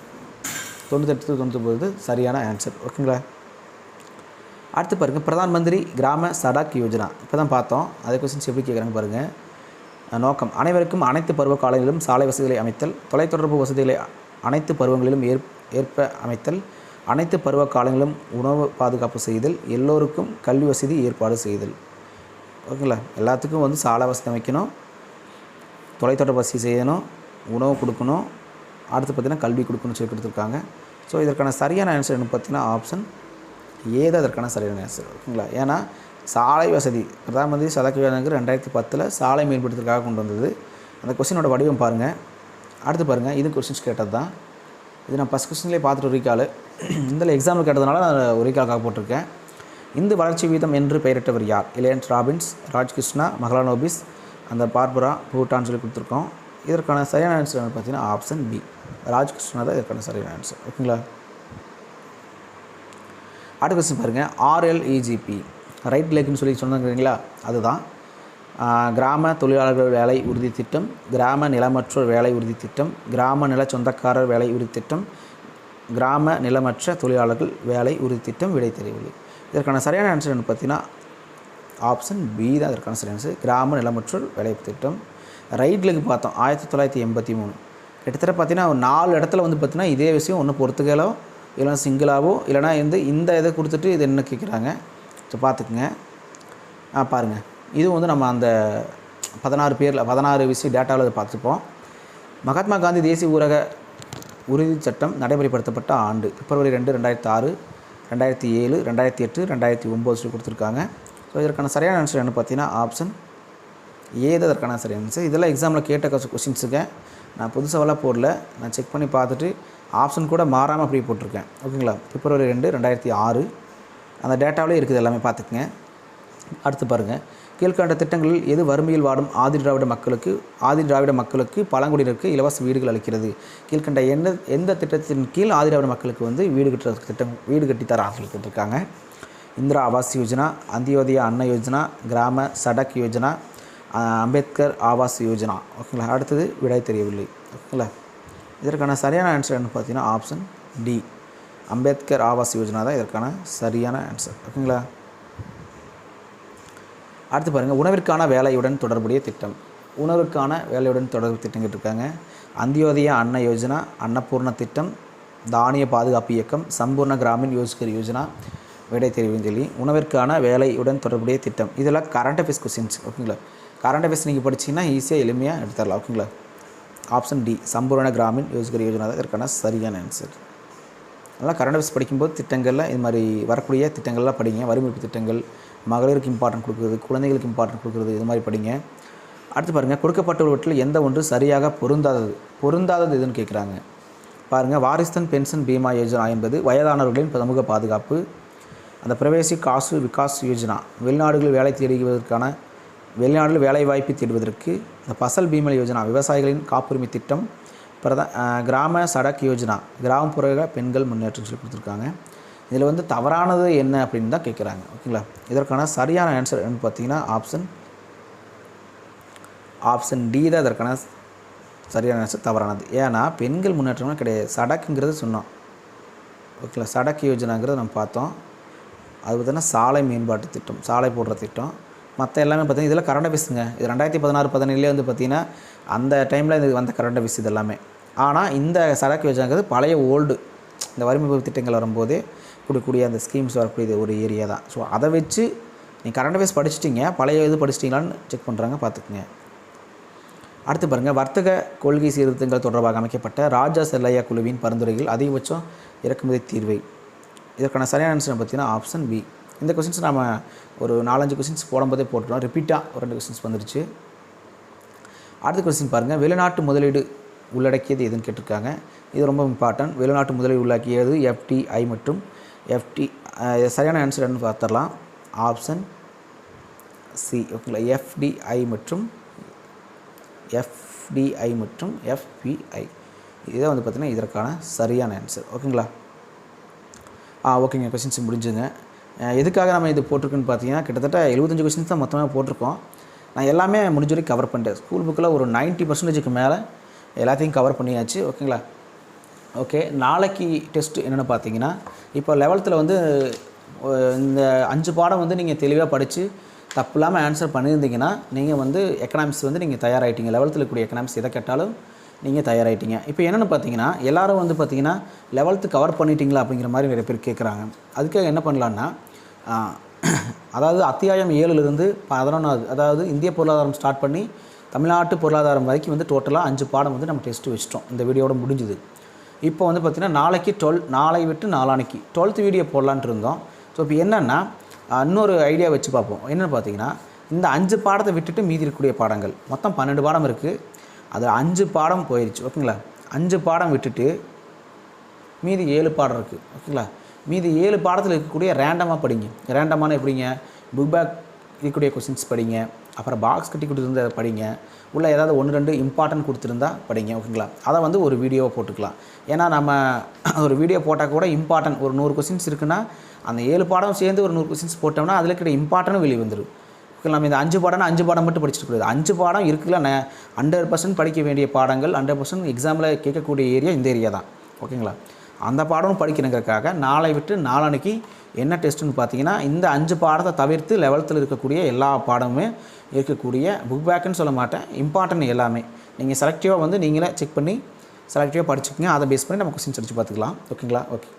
Speaker 1: 98 to 99 சரியான ஆன்சர். ஓகேங்களா? அடுத்து பாருங்கள், பிரதான் மந்திரி கிராம சடாக் யோஜனா இப்போ தான் பார்த்தோம். அதே கொஸ்டின்ஸ் எப்படி கேட்குறாங்க பாருங்கள். நோக்கம் அனைவருக்கும் அனைத்து பருவ காலங்களிலும் சாலை வசதிகளை அமைத்தல், தொலைத்தொடர்பு வசதிகளை அனைத்து பருவங்களிலும் ஏற்ப அமைத்தல், அனைத்து பருவ காலங்களிலும் உணவு பாதுகாப்பு செய்தல், எல்லோருக்கும் கல்வி வசதி ஏற்பாடு செய்தல். ஓகேங்களா? எல்லாத்துக்கும் வந்து சாலை வசதி அமைக்கணும், தொலைத்தொடர்பு வசதி செய்யணும், உணவு கொடுக்கணும், அடுத்து பார்த்திங்கன்னா கல்வி கொடுக்கணும்னு சொல்லி கொடுத்துருக்காங்க. ஸோ இதற்கான சரியான ஆன்சர் என்ன பார்த்தீங்கன்னா ஆப்ஷன் ஏதோ அதற்கான சரியான ஆன்சர். ஓகேங்களா? ஏன்னா சாலை வசதி பிரதான் மந்திரி சதாக் யோஜனாவுக்கு 2010 சாலை மேம்படுத்துறதுக்காக கொண்டு வந்தது. அந்த கொஸ்டினோட வடிவம் பாருங்கள். அடுத்து பாருங்கள், இது கொஸ்டின்ஸ் கேட்டது தான். இது நான் ஃபஸ்ட் கொஸ்டின்லேயே பார்த்துட்டு ரீகால் இதில் எக்ஸாம்பிள் கேட்டதுனால நான் ஒரே காக்காக போட்டிருக்கேன். இந்து வளர்ச்சி வீதம் என்று பெயரிட்டவர் யார்? இலியன்ஸ் ராபின்ஸ், ராஜ்கிருஷ்ணா, மகலானோபிஸ், அந்த பார்பரா, பூட்டான்னு சொல்லி கொடுத்துருக்கோம். இதற்கான சரியான ஆன்சர் வந்து பார்த்தீங்கன்னா ஆப்ஷன் பி, ராஜ்கிருஷ்ணா தான் இதற்கான சரியான ஆன்சர். ஓகேங்களா? அடுத்த கொஸ்டின் பாருங்கள். RLEGP ரைட் லெக்னு சொல்லி சொன்னாங்களா, அதுதான் கிராம தொழிலாளர்கள் வேலை உறுதி திட்டம், கிராம நிலமற்றோர் வேலை உறுதி திட்டம், கிராம நில சொந்தக்காரர் வேலை உறுதி திட்டம், கிராம நிலமற்ற தொழிலாளர்கள் வேலை உறுதி திட்டம். விடை தெரியவில்லை. இதற்கான சரியான ஆன்சர் என்ன பார்த்தீங்கன்னா ஆப்ஷன் பி தான் இதற்கான சரியான ஆன்சர், கிராம நிலமற்றோர் வேலை திட்டம். ரைட் லெக் பார்த்தோம் 1983. கிட்டத்தட்ட பார்த்தீங்கன்னா ஒரு 4 இடத்துல வந்து பார்த்தீங்கன்னா இதே விஷயம், ஒன்று பொறுத்துகலோ இல்லைனா சிங்கிளாவோ இல்லைனா இந்த இதை கொடுத்துட்டு இது என்ன கேட்குறாங்க. ஸோ பார்த்துக்குங்க. பாருங்கள், இதுவும் வந்து நம்ம அந்த 16 விஷயம் டேட்டாவில் பார்த்துப்போம். மகாத்மா காந்தி தேசிய ஊரக உறுதி சட்டம் நடைமுறைப்படுத்தப்பட்ட ஆண்டு பிப்ரவரி 2, 2006, 2007, 2008, 2009 சொல்லி கொடுத்துருக்காங்க. ஸோ இதற்கான சரியான ஆன்சர் என்ன பார்த்தீங்கன்னா ஆப்ஷன் ஏ தான் இதற்கான சரியான ஆன்சர். இதெல்லாம் எக்ஸாமில் கேட்ட கொஸ்டின்ஸுங்க. நான் புதுசாவெல்லாம் போடல, நான் செக் பண்ணி பார்த்துட்டு ஆப்ஷன் கூட மாறாமல் அப்படியே போட்டிருக்கேன். ஓகேங்களா? பிப்ரவரி 2, 2006 அந்த டேட்டாவிலே இருக்குது, எல்லாமே பார்த்துக்குங்க. அடுத்து பாருங்கள். கீழ்கண்ட திட்டங்களில் எது வறுமையில் வாடும் ஆதி திராவிட மக்களுக்கு பழங்குடியினருக்கு இலவச வீடுகள் அளிக்கிறது? கீழ்கண்ட எந்த திட்டத்தின் கீழ் ஆதி திராவிட மக்களுக்கு வந்து வீடு கட்டித்தர ஆரம்பிக்கிட்டிருக்காங்க? இந்திரா ஆவாஸ் யோஜனா, அந்தியோதயா அன்ன யோஜனா, கிராம சடக் யோஜனா, அம்பேத்கர் ஆவாஸ் யோஜனா. ஓகேங்களா? அடுத்தது விடை தெரியவில்லை. ஓகேங்களா? இதற்கான சரியான ஆன்சர் என்ன பார்த்தீங்கன்னா ஆப்ஷன் டி, அம்பேத்கர் ஆவாஸ் யோஜனா தான் இதற்கான சரியான ஆன்சர். ஓகேங்களா? அடுத்து பாருங்கள். உணவிற்கான வேலையுடன் தொடர்புடைய திட்டம். உணவுக்கான வேலையுடன் தொடர்பு திட்டம் கேட்டிருக்காங்க. அந்தியோதயா அன்ன யோஜனா, அன்னபூர்ண திட்டம், தானிய பாதுகாப்பு இயக்கம், சம்பூர்ண கிராமின் யோஜ்கர் யோஜனா. விடை தெரியும் சொல்லி உணவிற்கான வேலையுடன் தொடர்புடைய திட்டம். இதெல்லாம் கரண்ட் அஃபேர்ஸ் கொஸ்டின்ஸ். ஓகேங்களா? கரண்ட் அஃபேர்ஸ் நீங்கள் படிச்சிங்கன்னா ஈஸியாக எளிமையாக எடுத்துடலாம். ஓகேங்களா? ஆப்ஷன் டி, சம்பூர்ண கிராமின் யோஜ்கர் யோஜனா தான் இதற்கான சரியான ஆன்சர். அதனால் கரண்ட் அஃபேர்ஸ் படிக்கும்போது திட்டங்களில் இது மாதிரி வரக்கூடிய திட்டங்கள்லாம் படிங்க. வறுமை திட்டங்கள், மகளிருக்கு இம்பார்ட்டன்ட் கொடுக்குறது, குழந்தைகளுக்கு இம்பார்ட்டன்ட் கொடுக்குறது, இது மாதிரி படிங்க. அடுத்து பாருங்கள். கொடுக்கப்பட்டவற்றில் எந்த ஒன்று சரியாக பொருந்தாதது எதுன்னு கேட்குறாங்க. பாருங்கள். வாரிஸ்தன் பென்ஷன் பீமா யோஜனா என்பது வயதானவர்களின் சமூக பாதுகாப்பு. அந்த பிரவேசி காசு விகாஸ் யோஜனா வெளிநாடுகளில் வேலை வாய்ப்பு தேடுவதற்கு. இந்த பசல் பீமல் யோஜனா விவசாயிகளின் காப்புரிமை திட்டம். கிராம சடக் யோஜனா கிராமப்புற பெண்கள் முன்னேற்றம் சொல்லி கொடுத்துருக்காங்க. இதில் வந்து தவறானது என்ன அப்படின்னு தான் கேட்குறாங்க. ஓகேங்களா? இதற்கான சரியான ஆன்சர் என்னன்னு பார்த்தீங்கன்னா ஆப்ஷன் டி தான் இதற்கான சரியான ஆன்சர். தவறானது. ஏன்னா பெண்கள் முன்னேற்றம்லாம் கிடையாது. சடக்குங்கிறது சொன்னோம். ஓகேங்களா? சடக் யோஜனாங்கிறது நம்ம பார்த்தோம். அது பார்த்தீங்கன்னா சாலை மேம்பாட்டு திட்டம், சாலை போடுற திட்டம். மற்ற எல்லாமே பார்த்தீங்கன்னா இதெல்லாம் கரண்ட் அஃபேர்ஸுங்க. இது 2016-17 வந்து பார்த்திங்கன்னா அந்த டைமில் இது வந்த கரண்ட் அஃபேர்ஸ் இது எல்லாமே. ஆனால் இந்த சடக் யோஜனாங்கிறது பழைய ஓல்டு, இந்த வறுமை திட்டங்கள் வரும்போதே கொடுக்கக்கூடிய அந்த ஸ்கீம்ஸ் வரக்கூடிய ஒரு ஏரியா தான். ஸோ அதை வச்சு நீங்கள் கரண்ட் அஃபேர்ஸ் படிச்சிட்டிங்க, பழைய இது படிச்சிட்டிங்களான்னு செக் பண்ணுறாங்க, பார்த்துக்குங்க. அடுத்து பாருங்கள். வர்த்தக கொள்கை சீர்திருத்தங்கள் தொடர்பாக அமைக்கப்பட்ட ராஜா செல்லையா குழுவின் பரிந்துரைகள் அதிகபட்சம் இறக்குமதி தீர்வை. இதற்கான சரியான ஆன்சர் பார்த்தீங்கன்னா ஆப்ஷன் பி. இந்த கொஸ்டின்ஸ் நம்ம ஒரு 4-5 கொஸ்டின்ஸ் போடும்போதே போட்டுருவோம். ரிப்பீட்டாக ஒரு 2 கொஸ்டின்ஸ் வந்துருச்சு. அடுத்த கொஸ்டின் பாருங்கள். வெளிநாட்டு முதலீடு உள்ளடக்கியது எதுன்னு கேட்டிருக்காங்க. இது ரொம்ப இம்பார்ட்டன்ட். வெளிநாட்டு முதலீடு உள்ளடக்கியது FDI மற்றும் சரியான ஆன்சர் என்னன்னு பார்த்துடலாம். Option C. ஓகேங்களா? FDI மற்றும் FPI இதை வந்து பார்த்திங்கன்னா இதற்கான சரியான ஆன்சர். ஓகேங்களா? ஓகேங்க. கொஸ்டின்ஸ் முடிஞ்சுங்க. எதுக்காக நம்ம இது போட்டிருக்குன்னு பார்த்தீங்கன்னா கிட்டத்தட்ட 75 கொஸ்டின்ஸ் தான் மொத்தமாக போட்டிருக்கோம். நான் எல்லாமே முடிஞ்ச வரைக்கும் கவர் பண்ணிட்டேன். ஸ்கூல் புக்கில் ஒரு 90% மேலே எல்லாத்தையும் கவர் பண்ணியாச்சு. ஓகேங்களா? ஓகே. நாளைக்கு டெஸ்ட்டு என்னென்னு பார்த்தீங்கன்னா, இப்போ 11th வந்து இந்த 5 பாடம் வந்து நீங்கள் தெளிவாக படித்து தப்பு இல்லாமல் ஆன்சர் பண்ணியிருந்தீங்கன்னா நீங்கள் வந்து எக்கனாமிக்ஸ் வந்து நீங்கள் தயாராகிட்டீங்க. 11th கூடிய எக்கனாமிக்ஸ் எதை கேட்டாலும் நீங்கள் தயாராகிட்டீங்க. இப்போ என்னென்னு பார்த்தீங்கன்னா எல்லோரும் வந்து பார்த்திங்கன்னா 11th கவர் பண்ணிட்டீங்களா அப்படிங்கிற மாதிரி நிறைய பேர் கேட்குறாங்க. அதுக்காக என்ன பண்ணலான்னா, அதாவது அத்தியாயம் 7லிருந்து 11வது, அதாவது இந்திய பொருளாதாரம் ஸ்டார்ட் பண்ணி தமிழ்நாட்டு பொருளாதாரம் வரைக்கும் வந்து டோட்டலாக 5 பாடம் வந்து நம்ம டெஸ்ட்டு வச்சிட்டோம். இந்த வீடியோட முடிஞ்சுது. இப்போ வந்து பார்த்திங்கன்னா நாளைக்கு நாளை விட்டு நாளானைக்கு 12th வீடியோ போடலான்ட்டு இருந்தோம். ஸோ இப்போ என்னென்னா இன்னொரு ஐடியா வச்சு பார்ப்போம். என்னென்னு பார்த்தீங்கன்னா இந்த 5 பாடத்தை விட்டுட்டு மீதி இருக்கக்கூடிய பாடங்கள் மொத்தம் 12 பாடம் இருக்குது. அது 5 பாடம் போயிடுச்சு. ஓகேங்களா? 5 பாடம் விட்டுட்டு மீதி 7 பாடம் இருக்குது. ஓகேங்களா? மீதி 7 பாடத்தில் இருக்கக்கூடிய ரேண்டமாக படிங்க. ரேண்டமான எப்படிங்க, புக் பேக் இருக்கக்கூடிய கொஸ்டின்ஸ் படிங்க, அப்புறம் பாக்ஸ் கட்டி கொடுத்துருந்தா அதை படிங்க, உள்ள ஏதாவது 1 2 இம்பார்ட்டன்ட் கொடுத்துருந்தா படிங்க. ஓகேங்களா? அதை வந்து ஒரு வீடியோவை போட்டுக்கலாம். ஏன்னா நம்ம ஒரு வீடியோ போட்டால் கூட இம்பார்ட்டன்ட் ஒரு 100 கொஸ்டின்ஸ் இருக்குன்னா அந்த 7 பாடம் சேர்ந்து ஒரு 100 கொஸ்டின்ஸ் போட்டோம்னா அதில் இருக்கிற இம்பார்ட்டனும் வெளியே வந்துடும். ஓகே, நம்ம இந்த 5 பாடம்னா 5 பாடம் மட்டும் படிச்சுட்டு கூடாது. 5 பாடம் இருக்குல்ல, 100% படிக்க வேண்டிய பாடங்கள், 100% எக்ஸாமில் கேட்கக்கூடிய ஏரியா இந்த ஏரியா தான். ஓகேங்களா? அந்த பாடமும் படிக்கணுங்கிறதுக்காக நாளை விட்டு நாளான்னைக்கு என்ன டெஸ்ட்டுன்னு பார்த்தீங்கன்னா, இந்த 5 பாடத்தை தவிர்த்து 11th இருக்கக்கூடிய எல்லா பாடமுமே இருக்கக்கூடிய புக் பேக்குன்னு சொல்ல மாட்டேன், இம்பார்ட்டன்ட் எல்லாமே நீங்கள் செலக்டிவாக வந்து நீங்களே செக் பண்ணி செலக்டிவாக படிச்சுக்கோங்க. அதை பேஸ் பண்ணி நம்ம கொஸ்டின்ஸ் அடித்து பார்த்துக்கலாம். ஓகேங்களா? ஓகே.